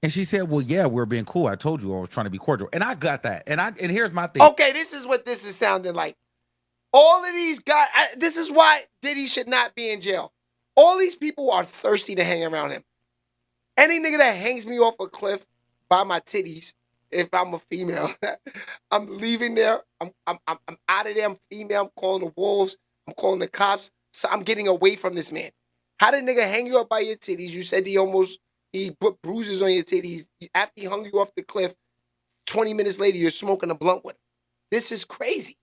And she said, well, yeah, we're being cool. I told you I was trying to be cordial. And I got that. And here's my thing. Okay, this is what this is sounding like. All of these guys, this is why Diddy should not be in jail. All these people are thirsty to hang around him. Any nigga that hangs me off a cliff by my titties, if I'm a female, I'm leaving there. I'm out of there. I'm female. I'm calling the wolves. I'm calling the cops. So I'm getting away from this man. How did nigga hang you up by your titties? You said he put bruises on your titties. After he hung you off the cliff, 20 minutes later, you're smoking a blunt with him. This is crazy.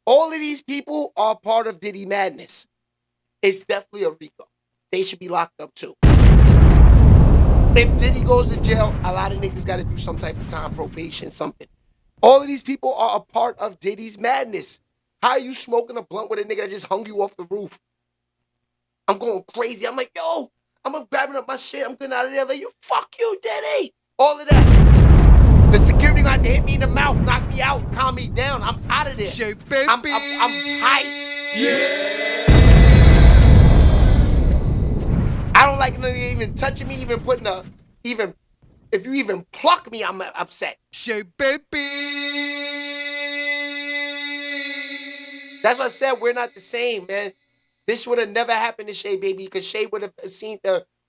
All of these people are part of Diddy madness. It's definitely a RICO. They should be locked up too. If Diddy goes to jail, a lot of niggas got to do some type of time, probation, something. All of these people are a part of Diddy's madness. How are you smoking a blunt with a nigga that just hung you off the roof? I'm going crazy. I'm like, yo, I'm grabbing up my shit. I'm getting out of there. Like, you, fuck you, Diddy. All of that. The security guard hit me in the mouth, knock me out, calm me down. I'm out of there. I'm tight. Yeah. I don't like nigga even touching me, even putting even if you even pluck me, I'm upset. That's what I said. We're not the same, man. This would have never happened to Shay, baby, because Shay would have seen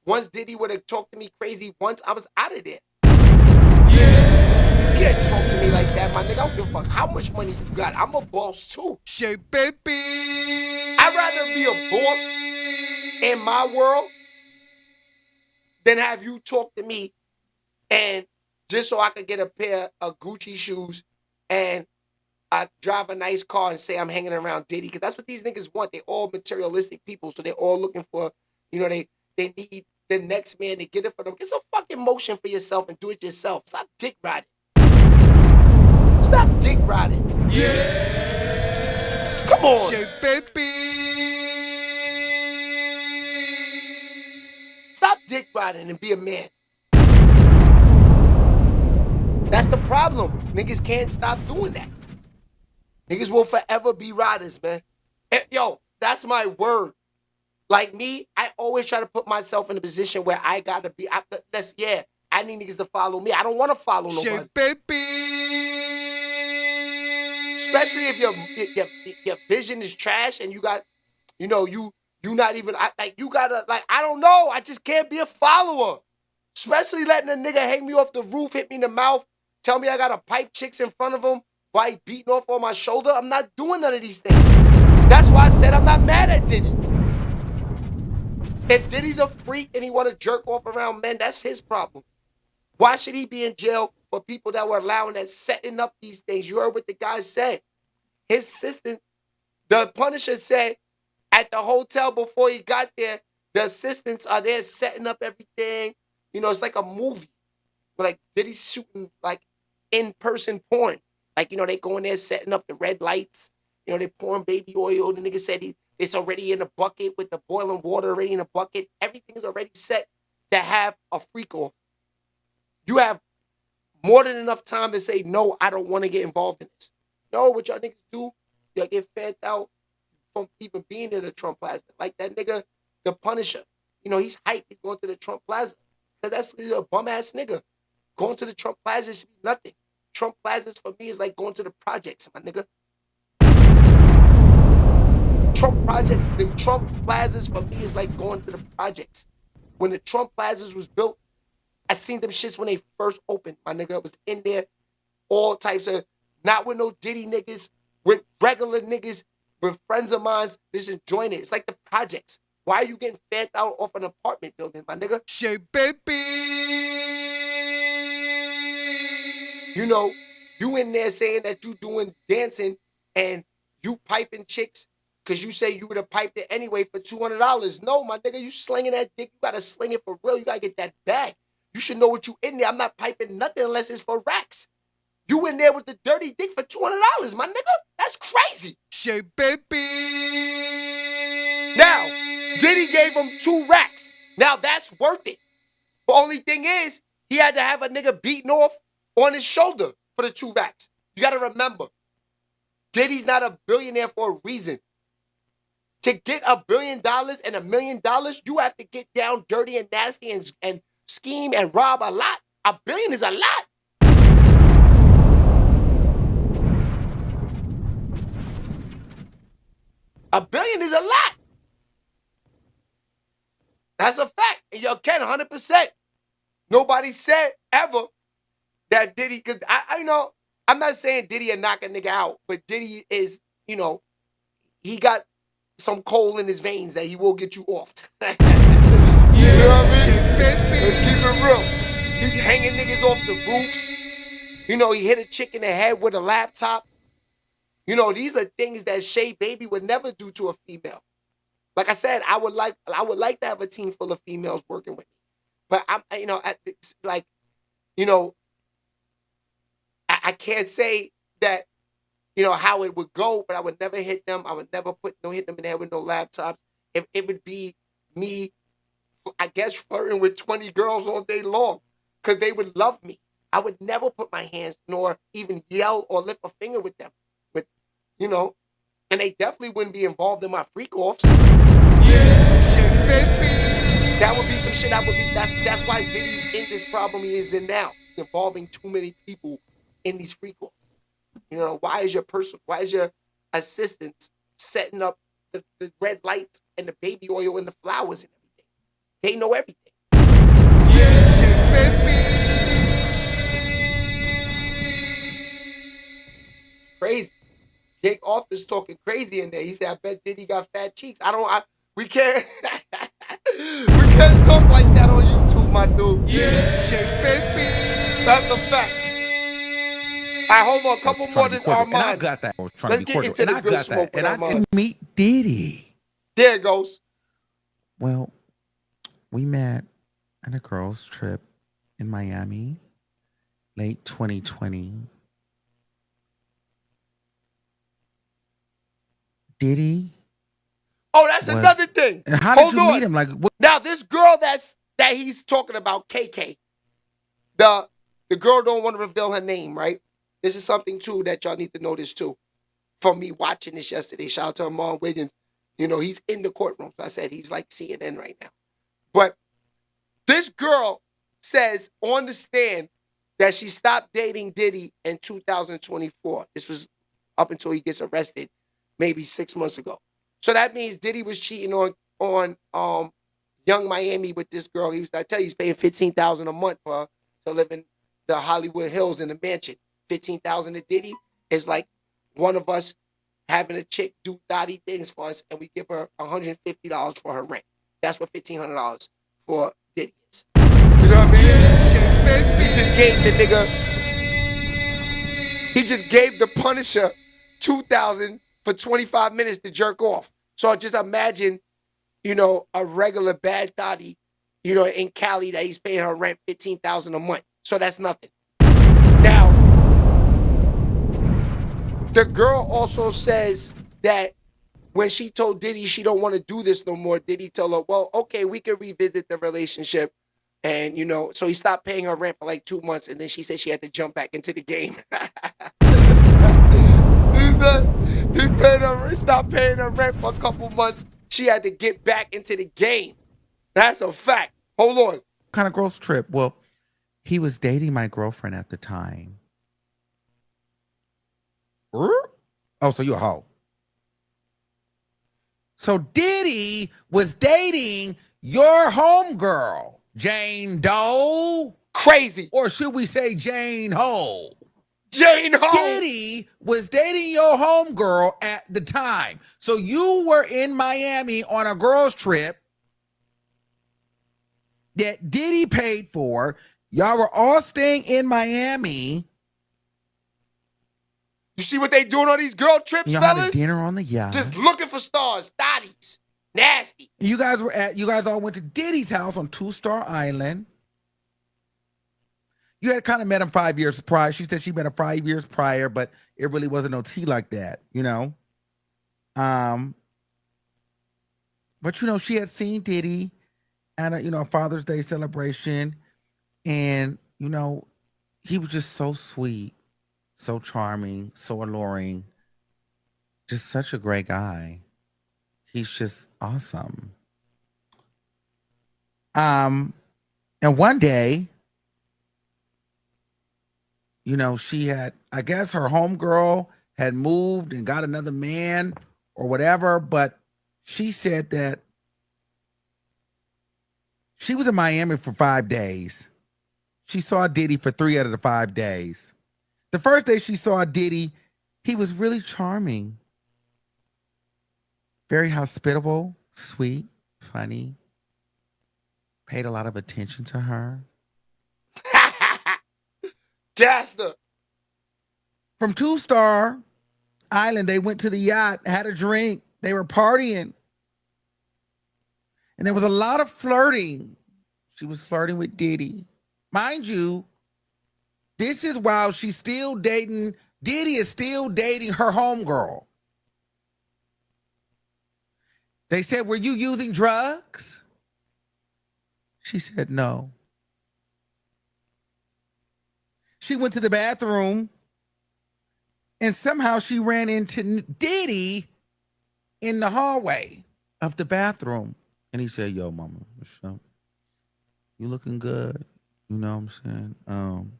once Diddy would have talked to me crazy once, I was out of there. Yeah. You can't talk to me like that, my nigga. I don't give a fuck how much money you got. I'm a boss too. Shay, baby. I'd rather be a boss in my world than have you talk to me and just so I could get a pair of Gucci shoes and I drive a nice car and say I'm hanging around Diddy, because that's what these niggas want. They all materialistic people, so they're all looking for, they need the next man to get it for them. Get some fucking motion for yourself and do it yourself. Stop dick riding. Stop dick riding. Yeah. Come on. Stop dick riding and be a man. That's the problem. Niggas can't stop doing that. Niggas will forever be riders, man. Yo, that's my word. Like me, I always try to put myself in a position where I gotta be. I need niggas to follow me. I don't want to follow nobody. Especially if your vision is trash and you got, you not even you gotta I don't know. I just can't be a follower. Especially letting a nigga hang me off the roof, hit me in the mouth, tell me I gotta pipe chicks in front of him while he beating off on my shoulder. I'm not doing none of these things. That's why I said I'm not mad at Diddy. If Diddy's a freak and he want to jerk off around men, that's his problem. Why should he be in jail for people that were allowing that, setting up these things? You heard what the guy said. His assistant, the Punisher, said at the hotel before he got there, the assistants are there setting up everything. It's like a movie. Like Diddy's shooting in-person porn. They go in there setting up the red lights. They pouring baby oil. The nigga said it's already in a bucket with the boiling water already in a bucket. Everything's already set to have a freak off. You have more than enough time to say, no, I don't want to get involved in this. No, what y'all niggas do, y'all get fed out from even being in the Trump Plaza. Like that nigga, the Punisher. He's hyped. He's going to the Trump Plaza. Because that's a bum-ass nigga. Going to the Trump Plaza should be nothing. Trump Plazas for me is like going to the projects, my nigga. The Trump Plazas for me is like going to the projects. When the Trump Plazas was built, I seen them shits when they first opened, my nigga. It was in there, all types of, not with no Diddy niggas, with regular niggas, with friends of mine, just enjoying it. It's like the projects. Why are you getting fed out off an apartment building, my nigga? Shay, baby. You in there saying that you doing dancing and you piping chicks because you say you would have piped it anyway for $200. No, my nigga, you slinging that dick. You got to sling it for real. You got to get that bag. You should know what you in there. I'm not piping nothing unless it's for racks. You in there with the dirty dick for $200, my nigga. That's crazy. Shay, baby. Now, Diddy gave him 2 racks. Now, that's worth it. The only thing is, he had to have a nigga beating off on his shoulder for the 2 racks. You got to remember, Diddy's not a billionaire for a reason. To get $1 billion and $1 million, you have to get down dirty and nasty and scheme and rob a lot. $1 billion is a lot. $1 billion is a lot. That's a fact. And yo, Ken, 100%. Nobody said ever that Diddy, because I know, I'm not saying Diddy will knock a nigga out, but Diddy is, he got some coal in his veins that he will get you off. You know what I mean? Keep it real. He's hanging niggas off the roofs. He hit a chick in the head with a laptop. These are things that Shay Baby would never do to a female. Like I said, I would like to have a team full of females working with me. But I'm, it's like, you know, I can't say that, how it would go, but I would never hit them. I would never hit them in the head with no laptops. It would be me, I guess, flirting with 20 girls all day long because they would love me. I would never put my hands nor even yell or lift a finger with them. But, and they definitely wouldn't be involved in my freak offs. Yeah, baby. That would be some shit that's why Diddy's in this problem he is in now, involving too many people in these freak offs. Why is your assistants setting up the red lights and the baby oil and the flowers and everything? They know everything. Yeah, baby. Crazy. Jake Arthur's talking crazy in there. He said, I bet Diddy got fat cheeks. We can't we can't talk like that on YouTube, my dude. Yeah, baby. That's a fact. All right, hold on. A couple more. This Armand. And I got that. Let's get into the good smoke with Armand. And I can meet Diddy. There it goes. Well, we met on a girls' trip in Miami, late 2020. Diddy. Oh, that's another thing. And how did you meet him? Like, now this girl that he's talking about, KK. The girl don't want to reveal her name, right? This is something too that y'all need to notice too. From me watching this yesterday, shout out to Armand Wiggins. He's in the courtroom. So I said he's like CNN right now. But this girl says on the stand that she stopped dating Diddy in 2024. This was up until he gets arrested, maybe 6 months ago. So that means Diddy was cheating on Young Miami with this girl. I tell you, he's paying $15,000 a month for her to live in the Hollywood Hills in a mansion. $15,000 to Diddy is like one of us having a chick do thotty things for us, and we give her $150 for her rent. That's what $1,500 for Diddy is. You know what I mean? He just gave the nigga. He just gave the Punisher $2,000 for 25 minutes to jerk off. So just imagine, a regular bad thotty, in Cali that he's paying her rent $15,000 a month. So that's nothing. Now, the girl also says that when she told Diddy she don't want to do this no more, Diddy told her, well, okay, we can revisit the relationship. And, so he stopped paying her rent for like 2 months. And then she said she had to jump back into the game. He stopped paying her rent for a couple months. She had to get back into the game. That's a fact. Hold on. What kind of girls' trip? Well, he was dating my girlfriend at the time. Oh, so you a hoe. So Diddy was dating your homegirl, Jane Doe. Crazy. Or should we say Jane Ho? Jane Ho. Diddy was dating your homegirl at the time. So you were in Miami on a girls' trip that Diddy paid for. Y'all were all staying in Miami. You see what they doing on these girl trips, fellas? Had a dinner on the yacht. Just looking for stars, thotties. Nasty. You guys all went to Diddy's house on 2-Star Island. You had kind of met him 5 years prior. She said she met him 5 years prior, but it really wasn't no tea like that, But she had seen Diddy at a Father's Day celebration, and he was just so sweet, so charming, so alluring, just such a great guy. He's just awesome. And one day, she had, I guess her homegirl had moved and got another man or whatever, but she said that she was in Miami for 5 days. She saw Diddy for 3 out of the 5 days. The first day she saw Diddy, he was really charming. Very hospitable, sweet, funny. Paid a lot of attention to her. Gaster. From 2-Star Island, they went to the yacht, had a drink. They were partying. And there was a lot of flirting. She was flirting with Diddy. Mind you, this is while she's still dating, Diddy is still dating her homegirl. They said, were you using drugs? She said no. She went to the bathroom and somehow she ran into Diddy in the hallway of the bathroom. And he said, yo, mama, Michele, you looking good. You know what I'm saying?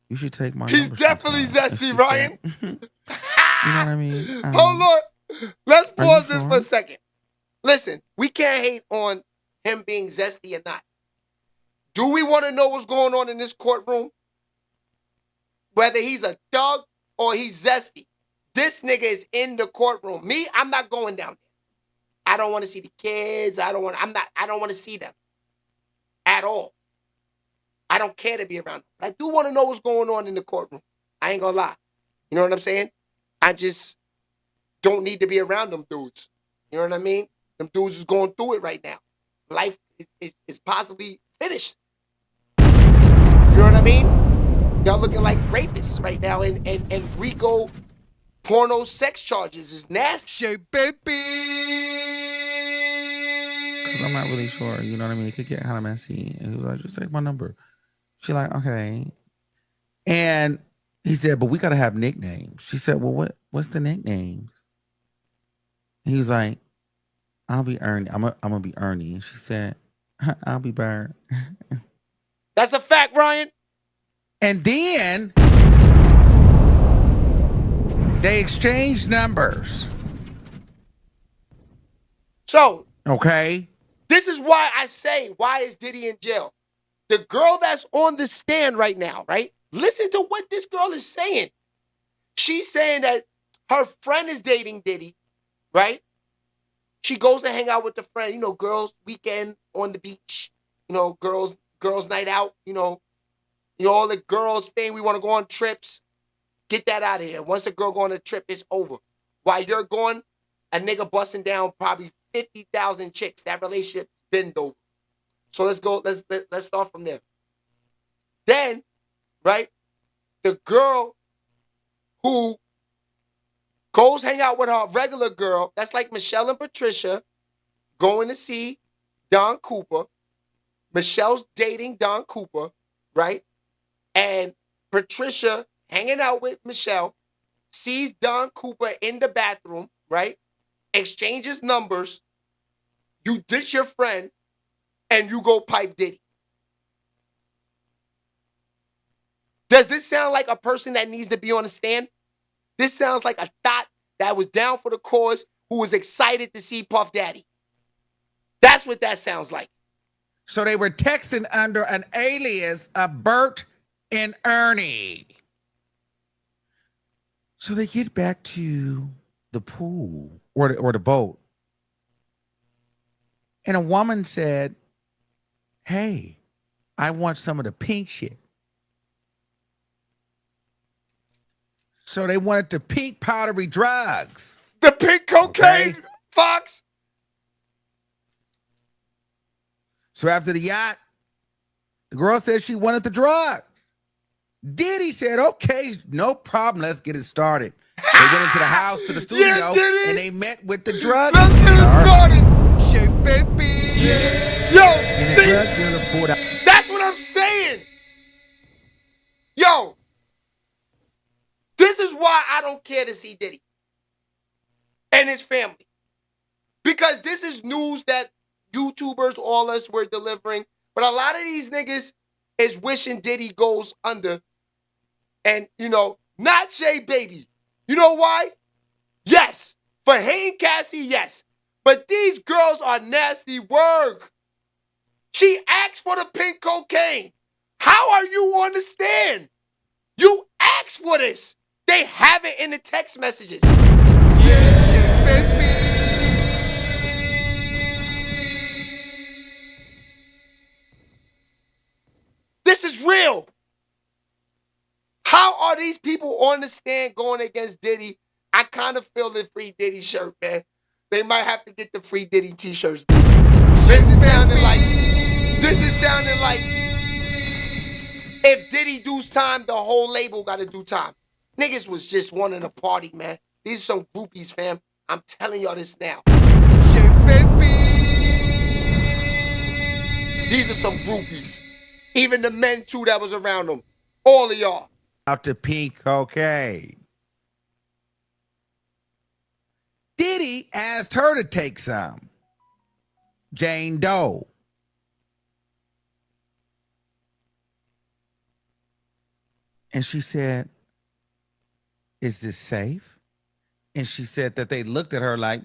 You should take my He's number definitely sometime. zesty, Ryan. You know what I mean? Hold on. Let's are you pause this sure? for a second. Listen, we can't hate on him being zesty or not. Do we want to know what's going on in this courtroom? Whether he's a thug or he's zesty. This nigga is in the courtroom. Me, I'm not going down there. I don't want to see the kids. I don't want to see them at all. I don't care to be around them. But I do want to know what's going on in the courtroom. I ain't gonna lie. You know what I'm saying? I just don't need to be around them dudes. You know what I mean? Them dudes is going through it right now. Life is possibly finished. You know what I mean? Y'all looking like rapists right now, and Rico porno sex charges is nasty. Because I'm not really sure, you know what I mean? It could get kind of messy. And he was like, just take my number. She like, okay. And he said, but we got to have nicknames. She said, well, what's the nicknames? And he was like, I'll be Ernie. I'm gonna be Ernie. And she said, I'll be Bird. That's a fact, Ryan. And then they exchanged numbers. So, okay. This is why I say, why is Diddy in jail? The girl that's on the stand right now, right? Listen to what this girl is saying. She's saying that her friend is dating Diddy, right? She goes to hang out with the friend, you know, girls' weekend on the beach, you know, girls' night out, you know, all the girls thing, we want to go on trips. Get that out of here. Once a girl go on a trip, it's over. While you're going, a nigga busting down probably 50,000 chicks. That relationship been over. So let's go, let's start from there. Then, right, the girl who goes hang out with her regular girl, that's like Michele and Patricia going to see Don Cooper. Michelle's dating Don Cooper, right? And Patricia hanging out with Michele, sees Don Cooper in the bathroom, right? Exchanges numbers. You ditch your friend and you go pipe Diddy. Does this sound like a person that needs to be on the stand? This sounds like a thought that was down for the cause who was excited to see Puff Daddy. That's what that sounds like. So they were texting under an alias of Bert and Ernie. So they get back to the pool or the boat. And a woman said, hey, I want some of the pink shit. So they wanted the pink powdery drugs. The pink cocaine, okay. Fox. So after the yacht, the girl said she wanted the drugs. Diddy said, okay, no problem. Let's get it started. They went into the house to the studio and they met with the drug. Let's get it started. Shit, baby. Yeah. Yo, and see, the drug dealer pulled out. That's what I'm saying. Yo, this is why I don't care to see Diddy and his family. Because this is news that YouTubers, all us, were delivering. But a lot of these niggas is wishing Diddy goes under. And, you know, not Shay Baby. You know why? Yes. For hating Cassie, yes. But these girls are nasty work. She asked for the pink cocaine. How are you on the stand? You asked for this. They have it in the text messages. Yeah, baby. This is real. How are these people on the stand going against Diddy? I kind of feel the free Diddy shirt, man. They might have to get the free Diddy t-shirts. This is sounding like This is sounding like if Diddy does time, the whole label got to do time. Niggas was just wanting a party, man. These are some groupies, fam. I'm telling y'all this now. These are some groupies. Even the men, too, that was around them. All of y'all. Out to pink cocaine. Diddy asked her to take some. Jane Doe. And she said, is this safe? And she said that they looked at her like,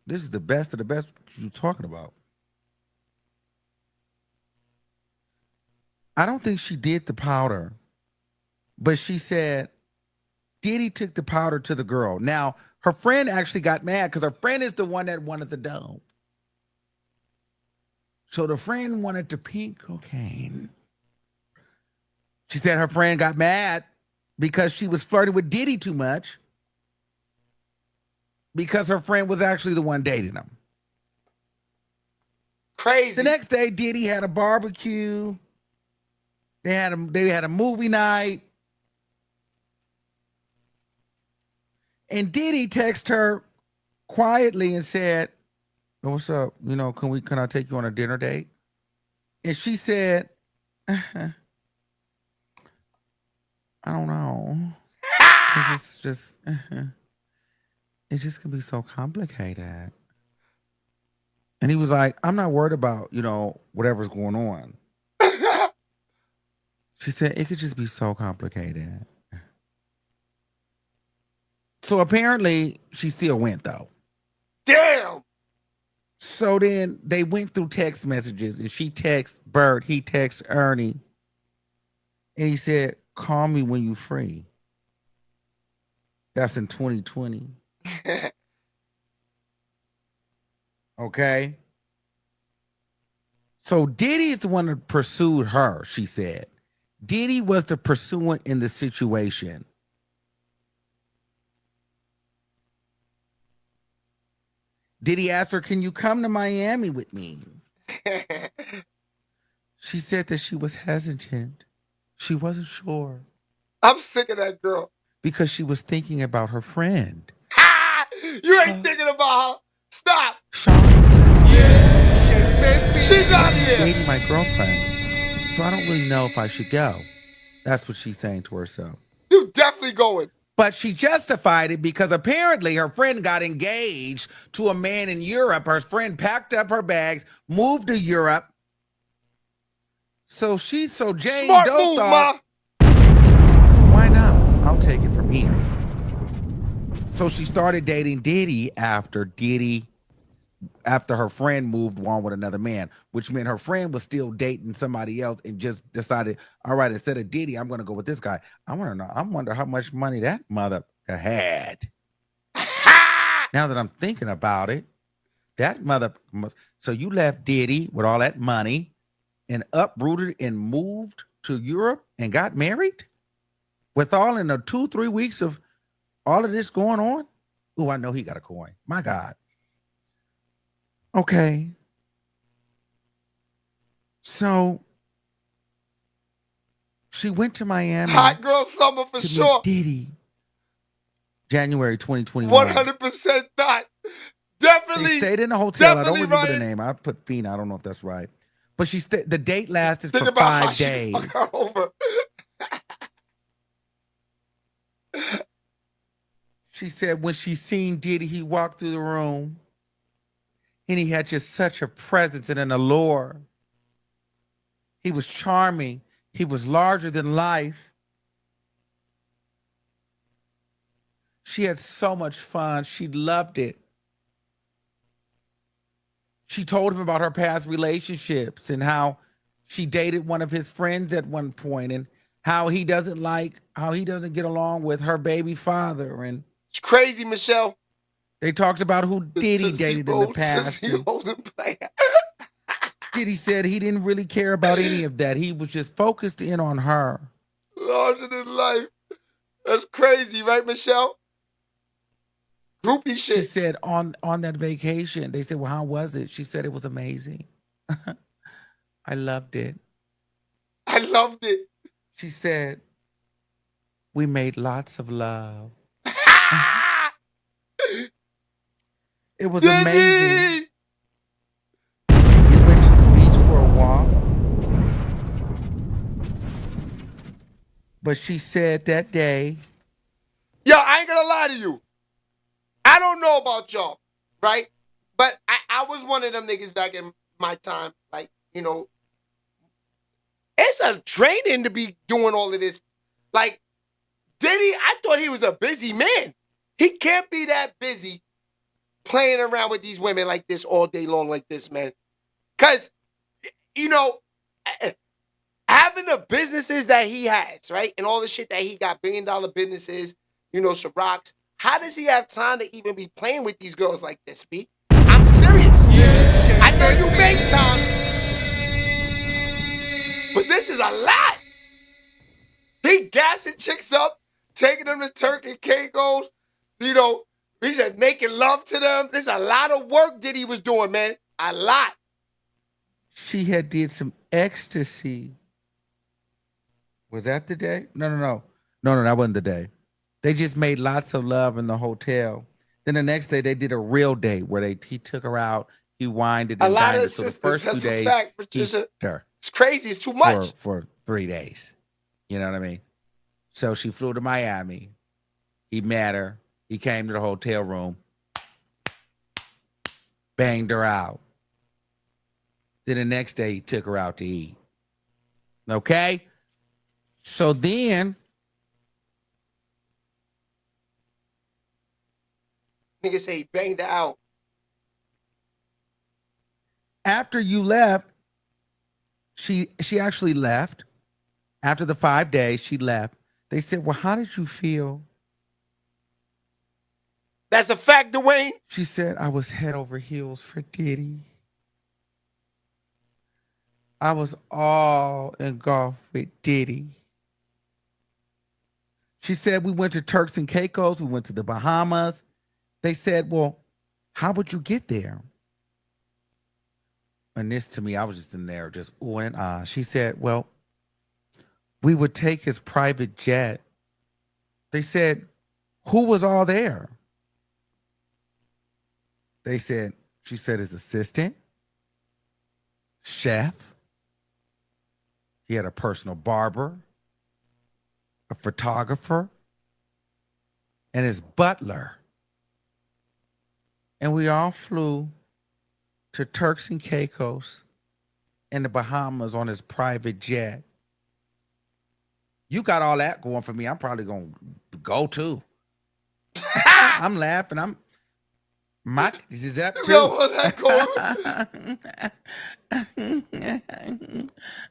this is the best of the best. What are you talking about? I don't think she did the powder, but she said Diddy took the powder to the girl. Now, her friend actually got mad because her friend is the one that wanted the dope. So the friend wanted the pink cocaine. She said her friend got mad because she was flirting with Diddy too much because her friend was actually the one dating him. Crazy. The next day, Diddy had a barbecue. They had a movie night. And Diddy texted her quietly and said, oh, what's up? You know, can I take you on a dinner date? And she said, I don't know. It's just it just can be so complicated. And he was like, I'm not worried about, you know, whatever's going on. She said, it could just be so complicated. So apparently she still went though. Damn. So then they went through text messages and she texts Bert, he texts Ernie. And he said, call me when you're free. That's in 2020. Okay. So Diddy is the one that pursued her, she said. Diddy was the pursuant in the situation. Diddy asked her, can you come to Miami with me? She said that she was hesitant. She wasn't sure. I'm sick of that girl. Because she was thinking about her friend. You ain't thinking about her. Stop. She's out She's here. dating my girlfriend. So I don't really know if I should go. That's what she's saying to herself. You definitely going. But she justified it because apparently her friend got engaged to a man in Europe. Her friend packed up her bags, moved to Europe. So Jane Smart Doe move, thought, Ma. why not? I'll take it from here. So she started dating Diddy after her friend moved on with another man, which meant her friend was still dating somebody else and just decided, all right, instead of Diddy, I'm going to go with this guy. I wonder how much money that mother had. Now that I'm thinking about it, that mother must. So you left Diddy with all that money and uprooted and moved to Europe and got married with all in the 2-3 weeks of all of this going on? Oh, I know he got a coin. My God. Okay. So she went to Miami. Hot girl summer for to sure. meet Diddy. January 2021. 100% thought. Definitely. They stayed in a hotel. I don't definitely, remember Ryan. the name. I put Fina. I don't know if that's right. But the date lasted Think for about how 5 she days. fuck her over. She said when she seen Diddy, he walked through the room and he had just such a presence and an allure. He was charming. He was larger than life. She had so much fun. She loved it. She told him about her past relationships and how she dated one of his friends at one point and how he doesn't get along with her baby father. And it's crazy, Michele. They talked about who Diddy dated in the past. Diddy said he didn't really care about any of that. He was just focused in on her. Larger than life. That's crazy, right, Michele? Groupie shit. She said on that vacation, they said, well, how was it? She said it was amazing. I loved it. I loved it. She said, we made lots of love. It was amazing. We went to the beach for a walk. But she said that day. Yo, I ain't gonna lie to you. I don't know about y'all, right? But I was one of them niggas back in my time. Like, you know, it's a training to be doing all of this. Like, Diddy, I thought he was a busy man. He can't be that busy playing around with these women like this all day long like this, man. Because, you know, having the businesses that he has, right? And all the shit that he got, billion-dollar businesses, you know, some rocks. How does he have time to even be playing with these girls like this, B? I'm serious. I know you make time, but this is a lot. He gassing chicks up, taking them to Turkey Caicos, you know, he's just making love to them. There's a lot of work Diddy was doing, man. A lot. She had did some ecstasy. Was that the day? No, that wasn't the day. They just made lots of love in the hotel. Then the next day they did a real date where he took her out, he wined it. A lot of so the sisters, first that's 2 a days, fact, Patricia. her It's crazy. It's too much. for 3 days. You know what I mean? So she flew to Miami. He met her. He came to the hotel room, banged her out. Then the next day he took her out to eat. Okay? So then Nigga say he banged her out. after you left, she actually left. After the 5 days, she left. They said, well, how did you feel? That's a fact, Dwayne. She said, I was head over heels for Diddy. I was all engulfed with Diddy. She said, we went to Turks and Caicos. We went to the Bahamas. They said, well, how would you get there? And this to me, I was just in there just ooh and ah. She said, well, we would take his private jet. They said, who was all there? They said, she said his assistant, chef. He had a personal barber, a photographer, and his butler. And we all flew to Turks and Caicos in the Bahamas on his private jet. You got all that going for me. I'm probably going to go too. I'm laughing. My is up too. Yo, what's that going?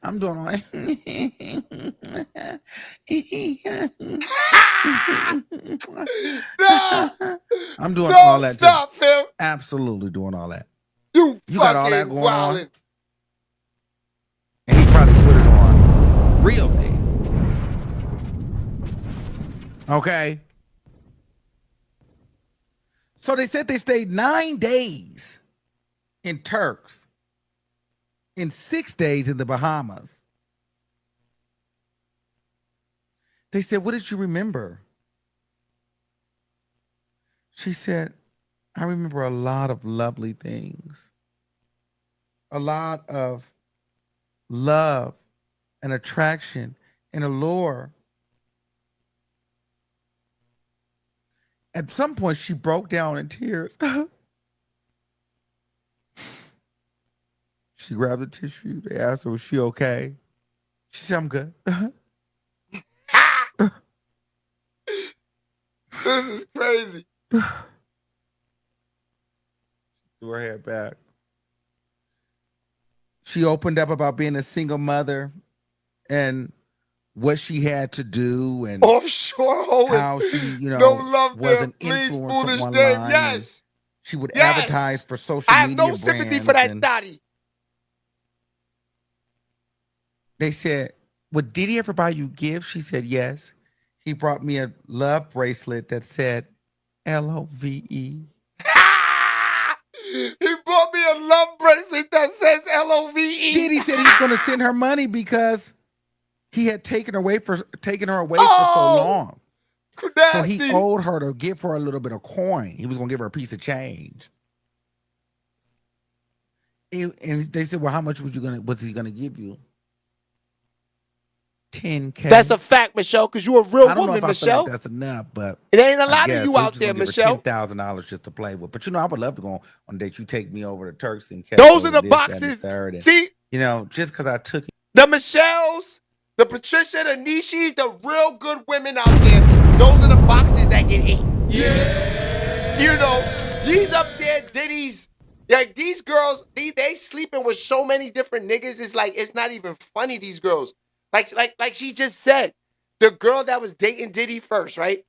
I'm doing all that. No, I'm doing all that stop, too. Him. Absolutely doing all that. You got all that going wildin'. on. And he probably put it on real thing. Okay. So they said they stayed 9 days in Turks and 6 days in the Bahamas. They said, what did you remember? She said, I remember a lot of lovely things. A lot of love and attraction and allure. At some point, she broke down in tears. She grabbed the tissue. They asked her, was she okay? She said, I'm good. This is crazy. Threw her head back. She opened up about being a single mother and what she had to do and offshore hoeing. How she, no love was there. an Please, influencer foolish online. Dave. Yes. She would Yes. advertise for social I have media no sympathy brands for that and thotty. They said, would Diddy ever buy you gifts? She said, yes. He brought me a love bracelet that said LOVE. He bought me a love bracelet that says L-O-V-E. Diddy said he's going to send her money because he had taken her away for so long. So he Nasty. owed her to give her a little bit of coin. He was going to give her a piece of change. And they said, well, how much what's he going to give you? 10K. That's a fact, Michelle, because you're a real I don't know woman, if I feel Michelle. like that's enough, but it ain't a I lot guess of you we're out just there, gonna give Michelle. her $10,000 just to play with. But I would love to go on a date. You take me over to Turks and Those Caicos are the and this, that, and the boxes. third, and, See, just because I took the Michelles, the Patricia, the Nishis, the real good women out there, those are the boxes that get ate. Yeah. You know, these up there, Diddy's, like these girls, they sleeping with so many different niggas. It's like, it's not even funny, these girls. Like she just said, the girl that was dating Diddy first, right?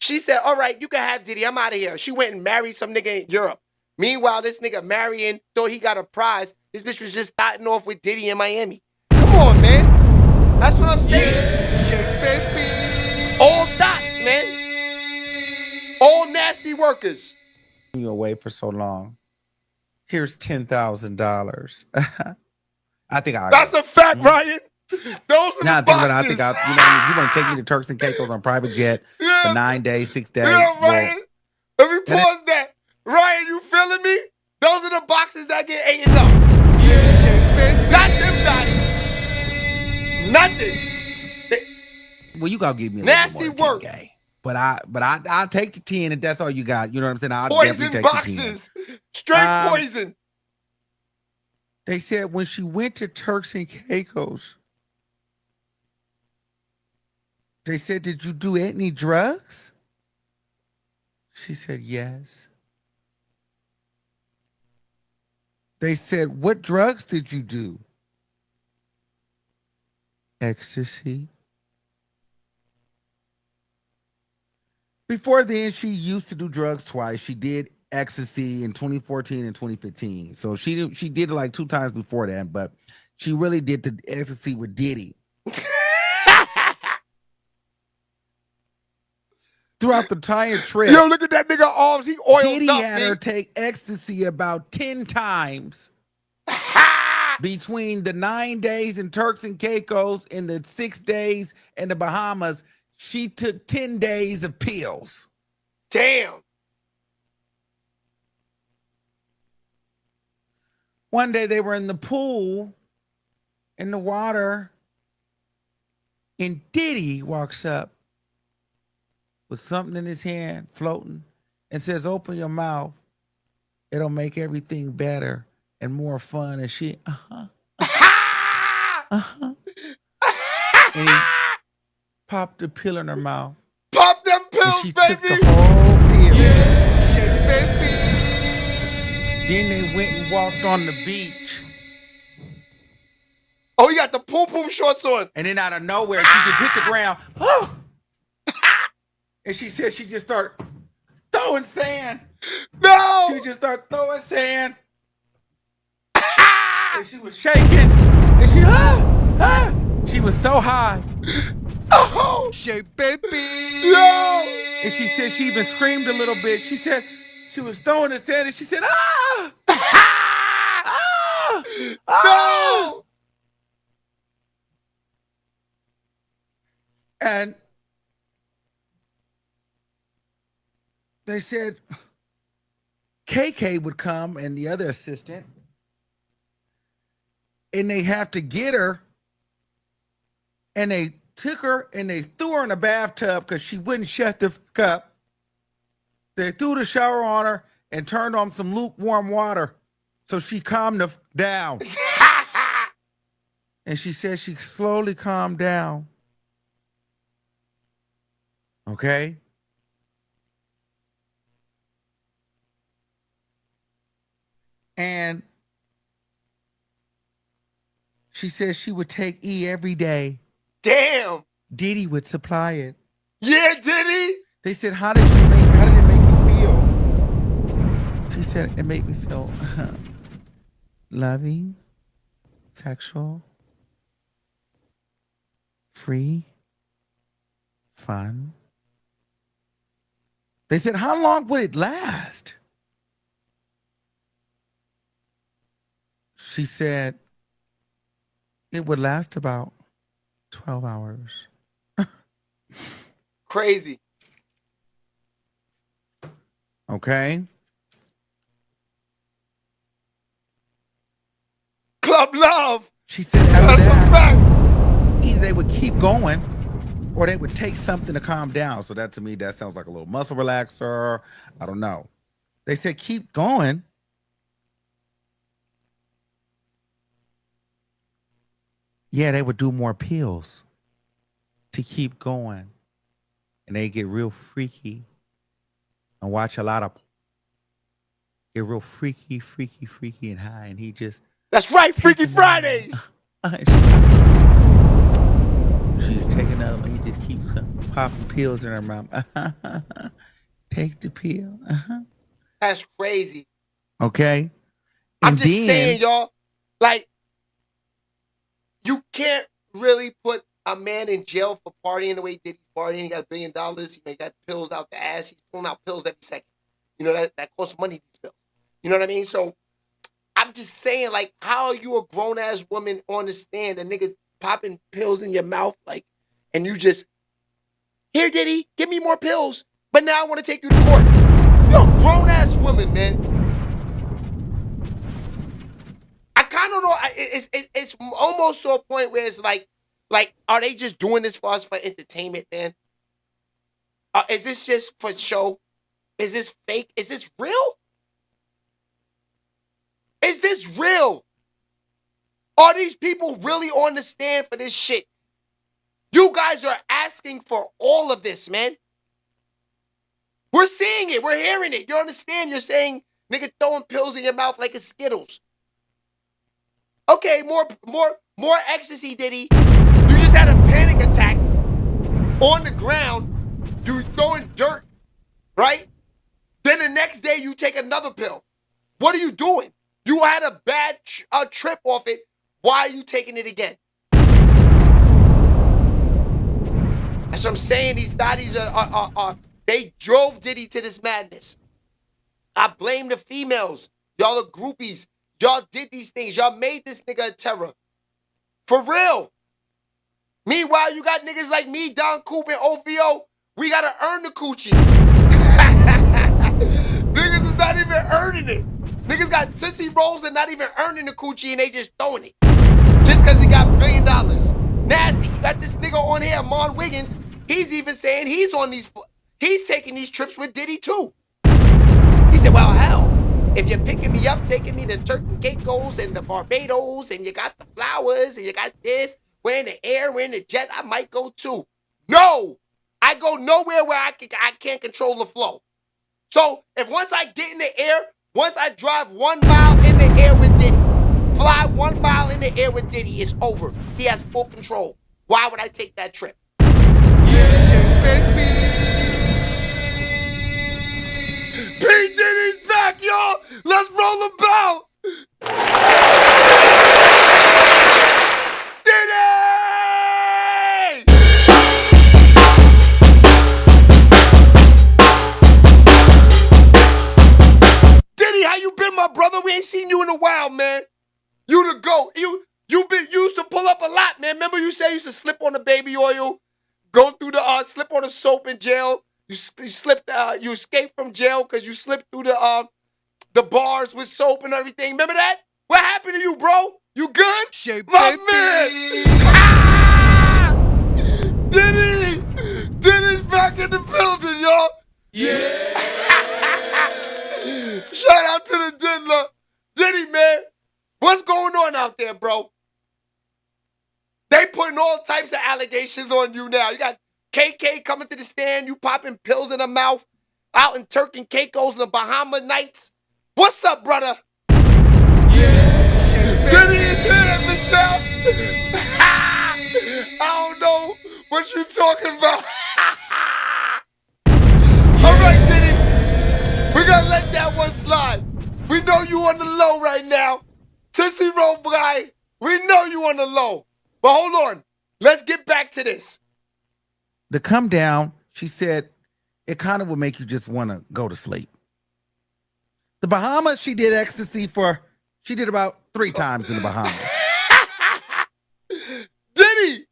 She said, all right, you can have Diddy. I'm out of here. She went and married some nigga in Europe. Meanwhile, this nigga marrying, thought he got a prize. This bitch was just starting off with Diddy in Miami. Come on, man. That's what I'm saying. All dots, man. All nasty workers. you away for so long. Here's $10,000. I think That's a fact, Ryan. Those are the boxes. I think you want to take me to Turks and Caicos on private jet for 9 days, 6 days. Yeah, Ryan. Let me pause that. Ryan, you feeling me? Those are the boxes that get eaten up. Yeah. Not them bodies. Nothing. Well, you gotta give me a nasty little more work. But I'll take the 10 if that's all you got. You know what I'm saying? I'll Poison definitely take boxes. the 10. Straight poison. They said when she went to Turks and Caicos, they said, did you do any drugs? She said, yes. They said, what drugs did you do? Ecstasy. Before then, she used to do drugs twice. She did ecstasy in 2014 and 2015. So she did it like 2 times before that, but she really did the ecstasy with Diddy. Throughout the entire trip. Yo, look at that nigga arms. He oiled Diddy up, had her take ecstasy about 10 times between the 9 days in Turks and Caicos and the 6 days in the Bahamas. She took 10 days of pills. Damn. One day they were in the pool, in the water, and Diddy walks up with something in his hand, floating, and says, open your mouth. It'll make everything better and more fun. And she, and he popped the pill in her mouth. Pop them pills, she baby. Took the whole pill. Yeah, shit, baby. Then they went and walked on the beach. Oh, you got the poom poom shorts on. And then out of nowhere, she just hit the ground. And she said she just started throwing sand. No! She just started throwing sand. And she was shaking. And she was so high. Oh, shit, baby. No! And she said she even screamed a little bit. She said she was throwing the sand and she said, No! And they said KK would come and the other assistant, and they have to get her, and they took her and they threw her in a bathtub because she wouldn't shut the fuck up. They threw the shower on her and turned on some lukewarm water so she calmed down. And she said she slowly calmed down. Okay? And she said she would take E every day. Damn. Diddy would supply it. Yeah, Diddy. They said, how did it make you feel? She said, it made me feel loving, sexual, free, fun. They said, how long would it last? she said it would last about 12 hours. Crazy. Okay. Club love. She said after That's a fact. either they would keep going or they would take something to calm down. So that to me, that sounds like a little muscle relaxer. I don't know. They said keep going. Yeah, they would do more pills to keep going. And they get real freaky and watch a lot of get real freaky and high. And he just That's right, Freaky Fridays. She's taking another one. He just keeps popping pills in her mouth. Take the pill. That's crazy. Okay. I'm just saying, y'all, like, you can't really put a man in jail for partying the way Diddy's partying. He got $1 billion. He got pills out the ass. He's pulling out pills every second. You know, that costs money, these pills. You know what I mean? So I'm just saying, like, how are you a grown-ass woman on the stand, a nigga popping pills in your mouth, like, and you just, here, Diddy, give me more pills, but now I want to take you to court. You're a grown-ass woman, man. I kind of know, it's almost to a point where it's like, are they just doing this for us for entertainment, man? Is this just for show? Is this fake? Is this real? Is this real? Are these people really on the stand for this shit? You guys are asking for all of this, man. We're seeing it. We're hearing it. You understand? You're saying, nigga, throwing pills in your mouth like it's Skittles. Okay, more ecstasy, Diddy. You just had a panic attack on the ground. You throwing dirt, right? Then the next day you take another pill. What are you doing? You had a bad trip off it. Why are you taking it again? That's what I'm saying. These thotties they drove Diddy to this madness. I blame the females. Y'all are groupies. Y'all did these things. Y'all made this nigga a terror. For real. Meanwhile, you got niggas like me, Don Coop, and OVO. We gotta earn the coochie. Niggas is not even earning it. Niggas got Tootsie Rolls and not even earning the coochie and they just throwing it. Just because he got $1 billion. Nasty. You got this nigga on here, Mon Wiggins. He's even saying he's taking these trips with Diddy too. He said, well, hell, if you're picking me up, taking me to Turks and Caicos and the Barbados, and you got the flowers, and you got this, we're in the air, we're in the jet, I might go too. No! I go nowhere where I can't control the flow. So, if once I get in the air, once I drive 1 mile in the air with Diddy, fly 1 mile in the air with Diddy, it's over. He has full control. Why would I take that trip? P. Diddy's back, y'all! Let's roll about! Diddy! Diddy, how you been, my brother? We ain't seen you in a while, man. You the GOAT. You used to pull up a lot, man. Remember you said you used to slip on the baby oil, go through the slip on the soap in jail. You escaped from jail because you slipped through the bars with soap and everything. Remember that? What happened to you, bro? You good? My man! Diddy's back in the building, y'all. Yeah. Shout out to the Diddler. Diddy, man. What's going on out there, bro? They putting all types of allegations on you now. You got KK coming to the stand, you popping pills in the mouth, out in Turks and Caicos in the Bahama nights. What's up, brother? Yeah. Diddy is here, Michele. I don't know what you talking about. All right, Diddy. We're going to let that one slide. We know you on the low right now. Tootsie Roll guy, we know you on the low. But hold on. Let's get back to this. The come down, she said, it kind of would make you just want to go to sleep. The Bahamas, she did ecstasy for, she did about 3 times in the Bahamas. Diddy,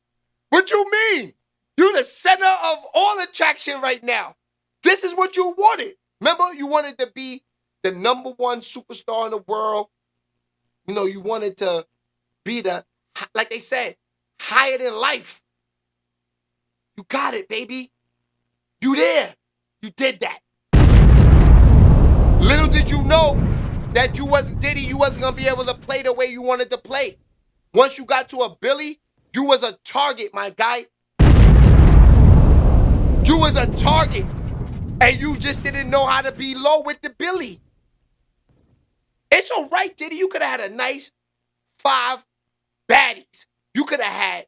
what you mean? You the center of all attraction right now. This is what you wanted. Remember, you wanted to be the #1 superstar in the world. You know, you wanted to be the, like they said, higher than life. You got it, baby. You there. You did that. Little did you know that you wasn't Diddy, you wasn't going to be able to play the way you wanted to play. Once you got to a Billy, you was a target, my guy. You was a target. And you just didn't know how to be low with the Billy. It's all right, Diddy. You could have had a nice 5 baddies. You could have had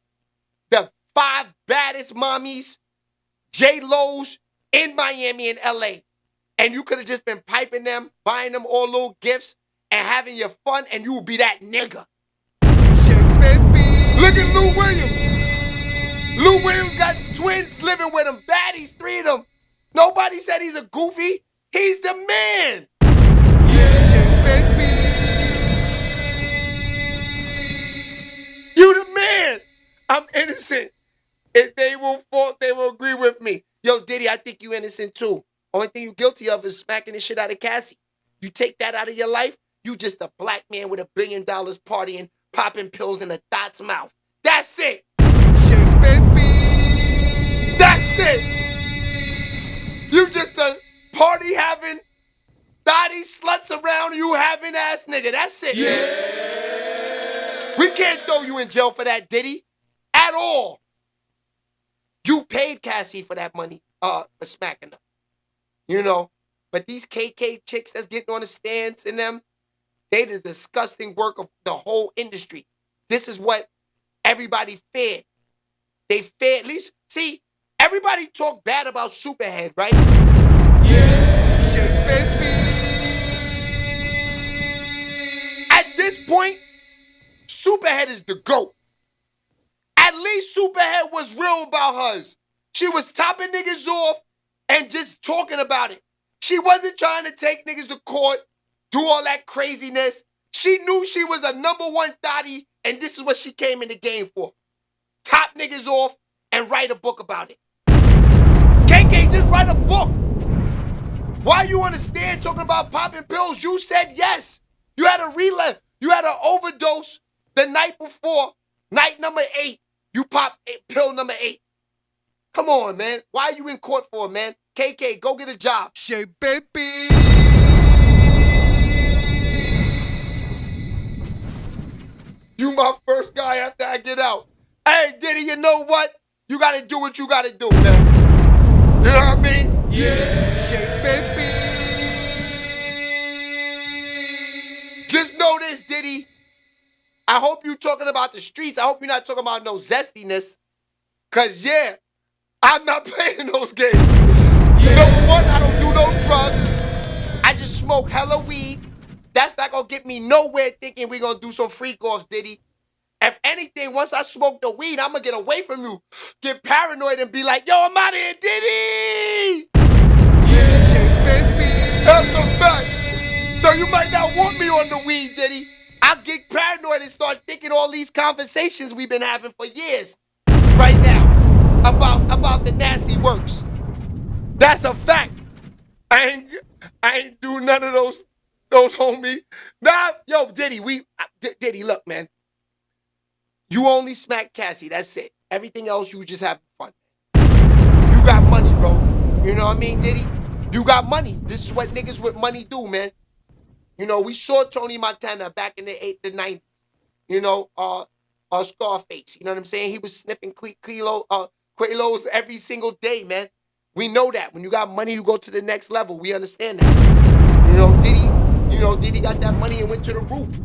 the 5 baddest mommies, J-Lo's in Miami and LA. And you could have just been piping them, buying them all little gifts, and having your fun, and you would be that nigga. Shit, baby. Look at Lou Williams. Lou Williams got twins living with him, baddies, 3 of them. Nobody said he's a goofy. He's the man. Yeah, shit, baby. You the man. I'm innocent. If they will fault, they will agree with me. Yo, Diddy, I think you innocent too. Only thing you guilty of is smacking the shit out of Cassie. You take that out of your life, you just a black man with $1 billion partying, popping pills in a thot's mouth. That's it. Shit, baby. That's it. You just a party having, thotty sluts around you having ass nigga. That's it. Yeah. We can't throw you in jail for that, Diddy. At all. You paid Cassie for that money, for smacking her. You know, but these KK chicks that's getting on the stands in them, they the disgusting work of the whole industry. This is what everybody feared. They feared, at least, see, everybody talk bad about Superhead, right? Yeah, shit, baby. At this point, Superhead is the GOAT. At least Superhead was real about hers. She was topping niggas off and just talking about it. She wasn't trying to take niggas to court, do all that craziness. She knew she was a #1 thotty, and this is what she came in the game for. Top niggas off and write a book about it. KK, just write a book. Why you on the stand talking about popping pills? You said yes. You had a relapse. You had an overdose the night before, night number 8. You popped pill number 8. Come on, man. Why are you in court for, man? KK, go get a job. Shit, baby. You my first guy after I get out. Hey, Diddy, you know what? You got to do what you got to do, man. You know what I mean? Yeah. Shit, baby. Just know this, Diddy. I hope you talking about the streets. I hope you're not talking about no zestiness. Because, yeah, I'm not playing those games. Number 1, I don't do no drugs. I just smoke hella weed. That's not going to get me nowhere thinking we're going to do some freak-offs, Diddy. If anything, once I smoke the weed, I'm going to get away from you. Get paranoid and be like, yo, I'm out of here, Diddy! Yeah, shit, baby. That's a fact. So you might not want me on the weed, Diddy. I'll get paranoid and start thinking all these conversations we've been having for years right now about the nasty works. That's a fact. I ain't do none of those homie. Nah, yo, Diddy, Diddy, look, man. You only smack Cassie, that's it. Everything else, you just having fun. You got money, bro. You know what I mean, Diddy? You got money. This is what niggas with money do, man. You know, we saw Tony Montana back in the 90s. You know, Scarface. You know what I'm saying? He was sniffing Quilos every single day, man. We know that. When you got money, you go to the next level. We understand that. Diddy got that money and went to the roof.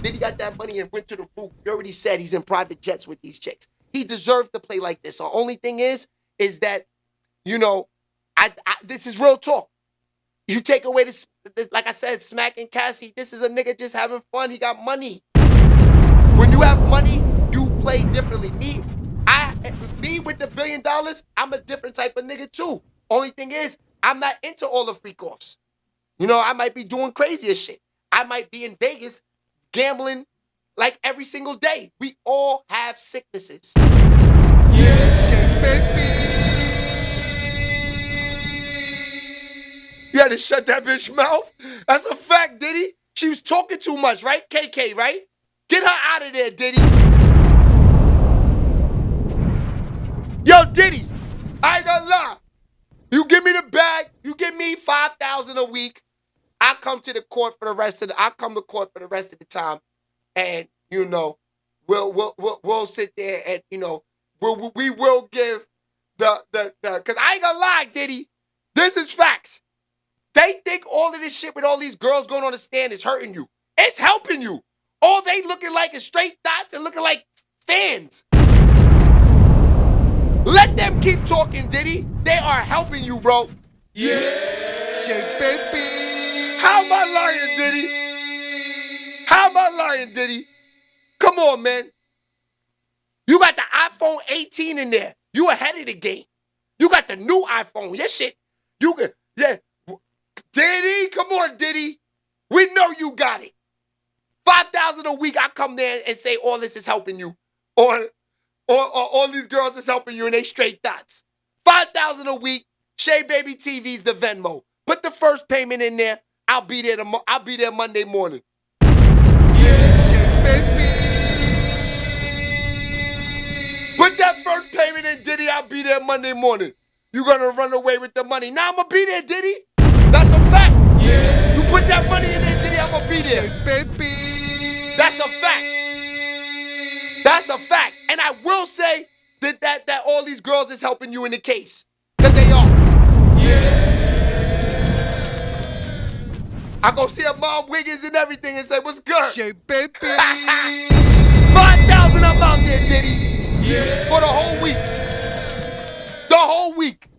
Diddy got that money and went to the roof. You already said he's in private jets with these chicks. He deserved to play like this. The only thing is that, you know, this is real talk. You take away this, like I said, smacking Cassie, this is a nigga just having fun. He got money. When you have money, you play differently. Me with the $1 billion, I'm a different type of nigga too. Only thing is, I'm not into all the freak offs. You know, I might be doing crazier shit. I might be in Vegas gambling like every single day. We all have sicknesses. You had to shut that bitch mouth. That's a fact, Diddy. She was talking too much, right? KK, right? Get her out of there, Diddy. Yo, Diddy, I ain't gonna lie. You give me the bag, you give me $5,000 a week. I come to court for the rest of the time, and you know, we'll sit there and you know, we will give the because I ain't gonna lie, Diddy. This is facts. They think all of this shit with all these girls going on the stand is hurting you. It's helping you. All they looking like is straight dots and looking like fans. Let them keep talking, Diddy. They are helping you, bro. Yeah. Shake baby. How am I lying, Diddy? How am I lying, Diddy? Come on, man. You got the iPhone 18 in there. You ahead of the game. You got the new iPhone. Your shit. You can, yeah. Diddy, come on, Diddy. We know you got it. $5,000 a week, I come there and say all this is helping you. Or all these girls is helping you and they straight dots. $5,000 a week, Shay Baby TV's the Venmo. Put the first payment in there. I'll be there Monday morning. Yeah, Shay Baby. Put that first payment in, Diddy. I'll be there Monday morning. You gonna run away with the money. Now I'm gonna be there, Diddy. That's a fact. Yeah. You put that money in there, Diddy, I'm gonna be there. Baby. That's a fact. That's a fact. And I will say that all these girls is helping you in the case. Because they are. Yeah. I go see a Mom Wiggins and everything and say, what's good? Shay baby. 5,000 I'm out there, Diddy. Yeah. For the whole week. The whole week.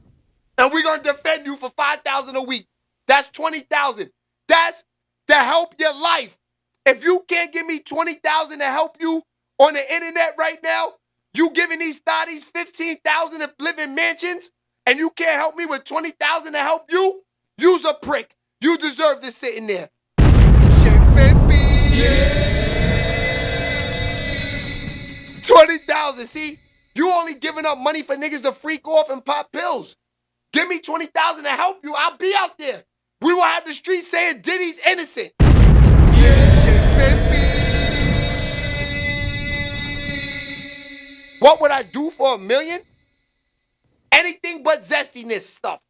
And we're gonna defend you for $5,000 a week. That's $20,000. That's to help your life. If you can't give me $20,000 to help you on the internet right now, you giving these thotties $15,000 to live in mansions, and you can't help me with $20,000 to help you, you's a prick. You deserve to sit in there. Shit, baby. Yeah. 20,000. See, you only giving up money for niggas to freak off and pop pills. Give me 20,000 to help you. I'll be out there. We will have the streets saying Diddy's innocent. Yeah, shit, baby. What would I do for $1 million? Anything but zestiness stuff.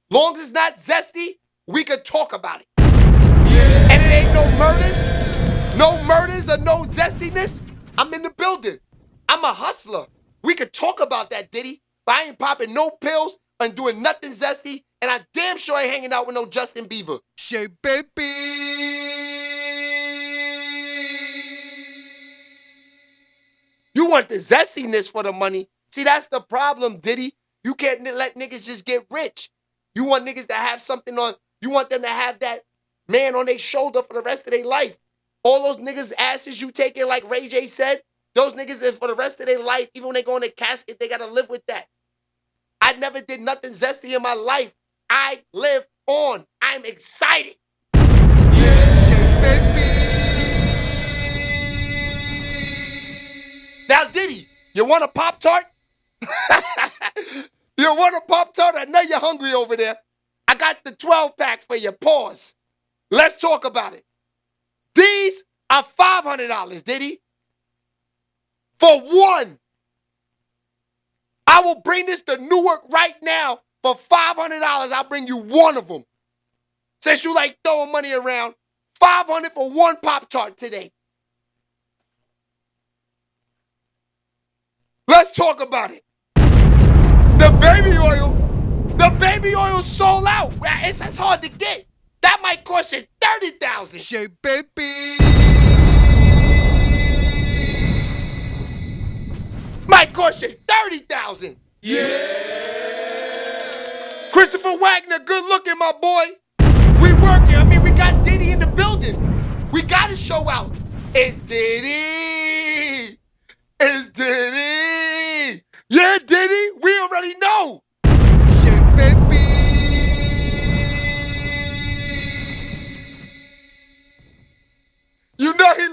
Long as it's not zesty, we could talk about it. Yeah. And it ain't no murders or no zestiness. I'm in the building. I'm a hustler. We could talk about that, Diddy. But I ain't popping no pills and doing nothing zesty, and I damn sure ain't hanging out with no Justin Bieber. Shay baby. You want the zestiness for the money. See, that's the problem, Diddy. You can't let niggas just get rich. You want niggas to have something on, you want them to have that man on their shoulder for the rest of their life. All those niggas' asses you taking, like Ray J said, those niggas is for the rest of their life. Even when they go in the casket, they gotta live with that. I never did nothing zesty in my life. I live on. I'm excited. Yeah, shit, baby. Now, Diddy, you want a Pop-Tart? You want a Pop-Tart? I know you're hungry over there. I got the 12-pack for you. Pause. Let's talk about it. These are $500, Diddy. For one. I will bring this to Newark right now for $500. I'll bring you one of them. Since you like throwing money around, $500 for one Pop-Tart today. Let's talk about it. The baby oil sold out. It's hard to get. That might cost you $30,000. Shay baby. Might cost you $30,000. Yeah. Christopher Wagner, good looking, my boy. We working. I mean, we got Diddy in the building. We got to show out. It's Diddy. It's Diddy. Yeah, Diddy. We already know. Shit, baby. You know he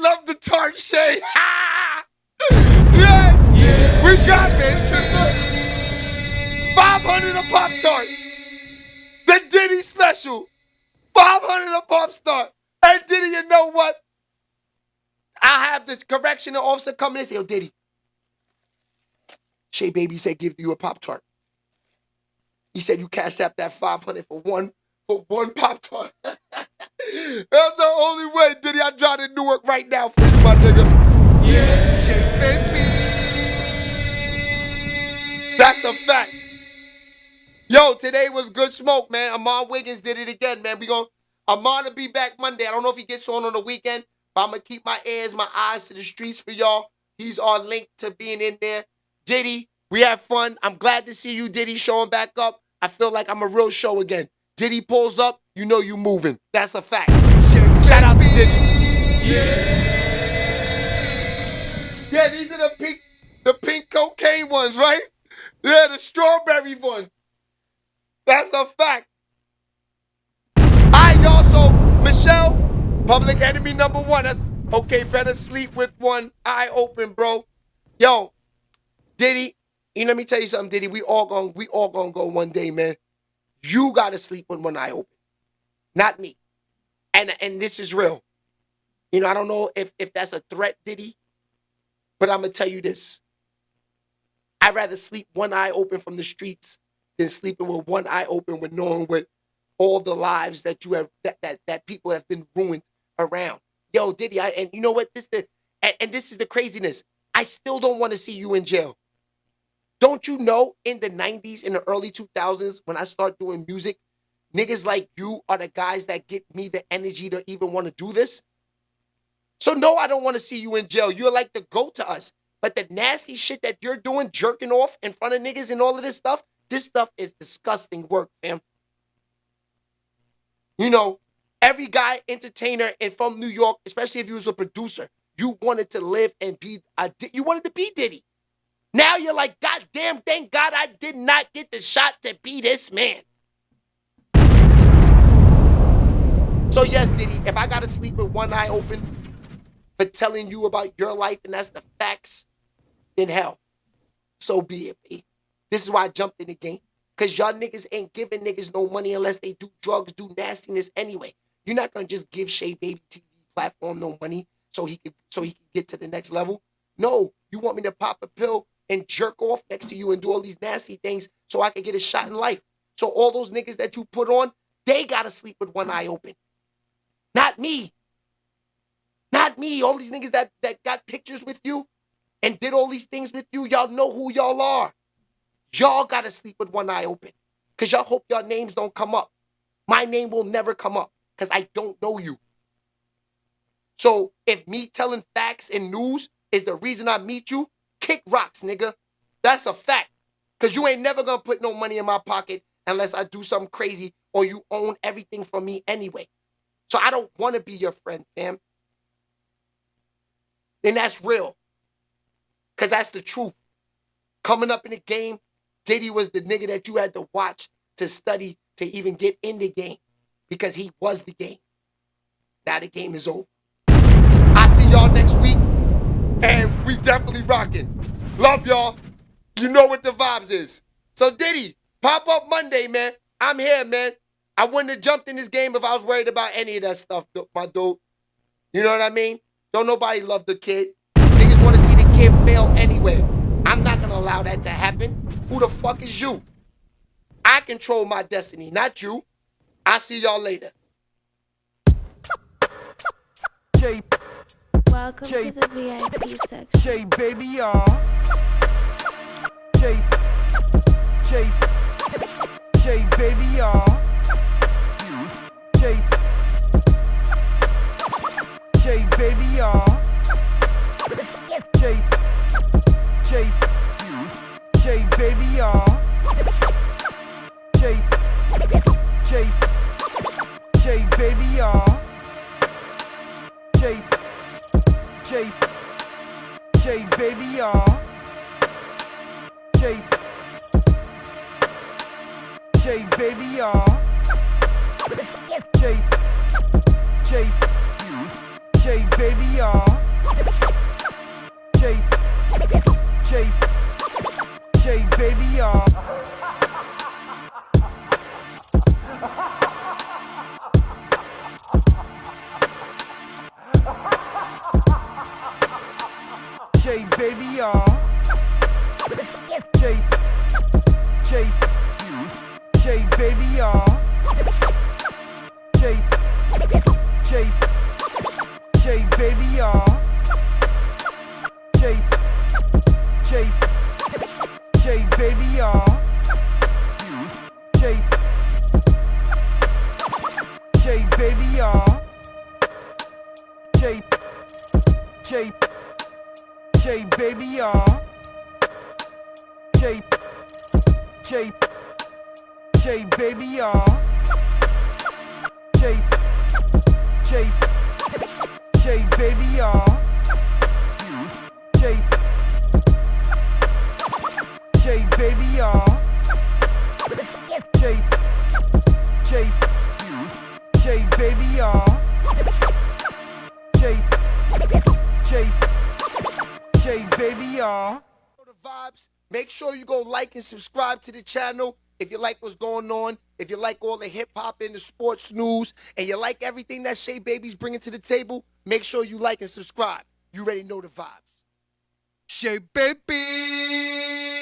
500 a Pop-Tart. The Diddy special. 500 a Pop-Tart. Hey, Diddy, you know what? I have the correctional officer come in and say, yo, Diddy, Shay Baby said give you a Pop-Tart. He said you cashed out that 500 for one Pop-Tart. That's the only way, Diddy. I drive to Newark right now for you, my nigga. Yeah, Shay Baby. That's a fact. Yo, today was good smoke, man. Amon Wiggins did it again, man. Amon will be back Monday. I don't know if he gets on the weekend, but I'm going to keep my ears, my eyes to the streets for y'all. He's our link to being in there. Diddy, we had fun. I'm glad to see you, Diddy, showing back up. I feel like I'm a real show again. Diddy pulls up, you know you moving. That's a fact. Shout out to Diddy. Yeah, these are the pink cocaine ones, right? Yeah, the strawberry ones. That's a fact. All right, y'all. So, Michele, public enemy number 1. That's okay. Better sleep with one eye open, bro. Yo, Diddy, let me tell you something, Diddy. We all gonna go one day, man. You gotta sleep with one eye open, not me. And this is real. I don't know if that's a threat, Diddy, but I'm gonna tell you this. I'd rather sleep one eye open from the streets than sleeping with one eye open with knowing what all the lives that you have that people have been ruined around. Yo, Diddy, and you know what? This is the craziness. I still don't want to see you in jail. Don't you know in the 90s, in the early 2000s, when I start doing music, niggas like you are the guys that get me the energy to even want to do this? So no, I don't want to see you in jail. You're like the GOAT to us. But the nasty shit that you're doing, jerking off in front of niggas and all of this stuff is disgusting work, fam. Every guy, entertainer, and from New York, especially if you was a producer, you wanted to live and you wanted to be Diddy. Now you're like, God damn, thank God I did not get the shot to be this man. So yes, Diddy, if I gotta sleep with one eye open for telling you about your life and that's the facts, then hell, so be it, B. This is why I jumped in the game. Because y'all niggas ain't giving niggas no money unless they do drugs, do nastiness anyway. You're not gonna just give Shay Baby TV platform no money so he can get to the next level. No, you want me to pop a pill and jerk off next to you and do all these nasty things so I can get a shot in life. So all those niggas that you put on, they gotta sleep with one eye open. Not me. Not me. All these niggas that got pictures with you and did all these things with you, y'all know who y'all are. Y'all gotta sleep with one eye open. Cause y'all hope y'all names don't come up. My name will never come up because I don't know you. So if me telling facts and news is the reason I meet you, kick rocks, nigga. That's a fact. Because you ain't never going to put no money in my pocket unless I do something crazy or you own everything from me anyway. So I don't want to be your friend, fam. And that's real. Because that's the truth. Coming up in the game, Diddy was the nigga that you had to watch, to study, to even get in the game. Because he was the game. Now the game is over. I'll see y'all next week. And we definitely rocking. Love y'all. You know what the vibes is. So Diddy, pop up Monday, man. I'm here, man. I wouldn't have jumped in this game if I was worried about any of that stuff, my dude. You know what I mean? Don't nobody love the kid. Niggas want to see the kid fail anyway. I'm not going to allow that to happen. Who the fuck is you? I control my destiny, not you. I'll see y'all later. Welcome to the VIP section. Shay Baby, y'all. Shay Baby, y'all. Shay Baby, y'all. Shay Baby, y'all. Shay Baby, y'all. Shay Baby, y'all. Shay Baby, y'all. Shay Baby, y'all. Shay Baby, y'all. baby, y'all. Shay, Shay, baby, y'all. Shay, Shay, Shay, baby, y'all. Shay, Shay, Shay, baby, y'all. Shay, Shay, Shay, baby, y'all. Shay, Shay, baby, y'all. Shay, Shay, Shay, baby, y'all. Shay, Shay, Shay, baby, y'all. The vibes. Make sure you go like and subscribe to the channel if you like what's going on, if you like all the hip-hop and the sports news, and you like everything that Shay Baby's bringing to the table. Make sure you like and subscribe. You already know the vibes. Shay, baby.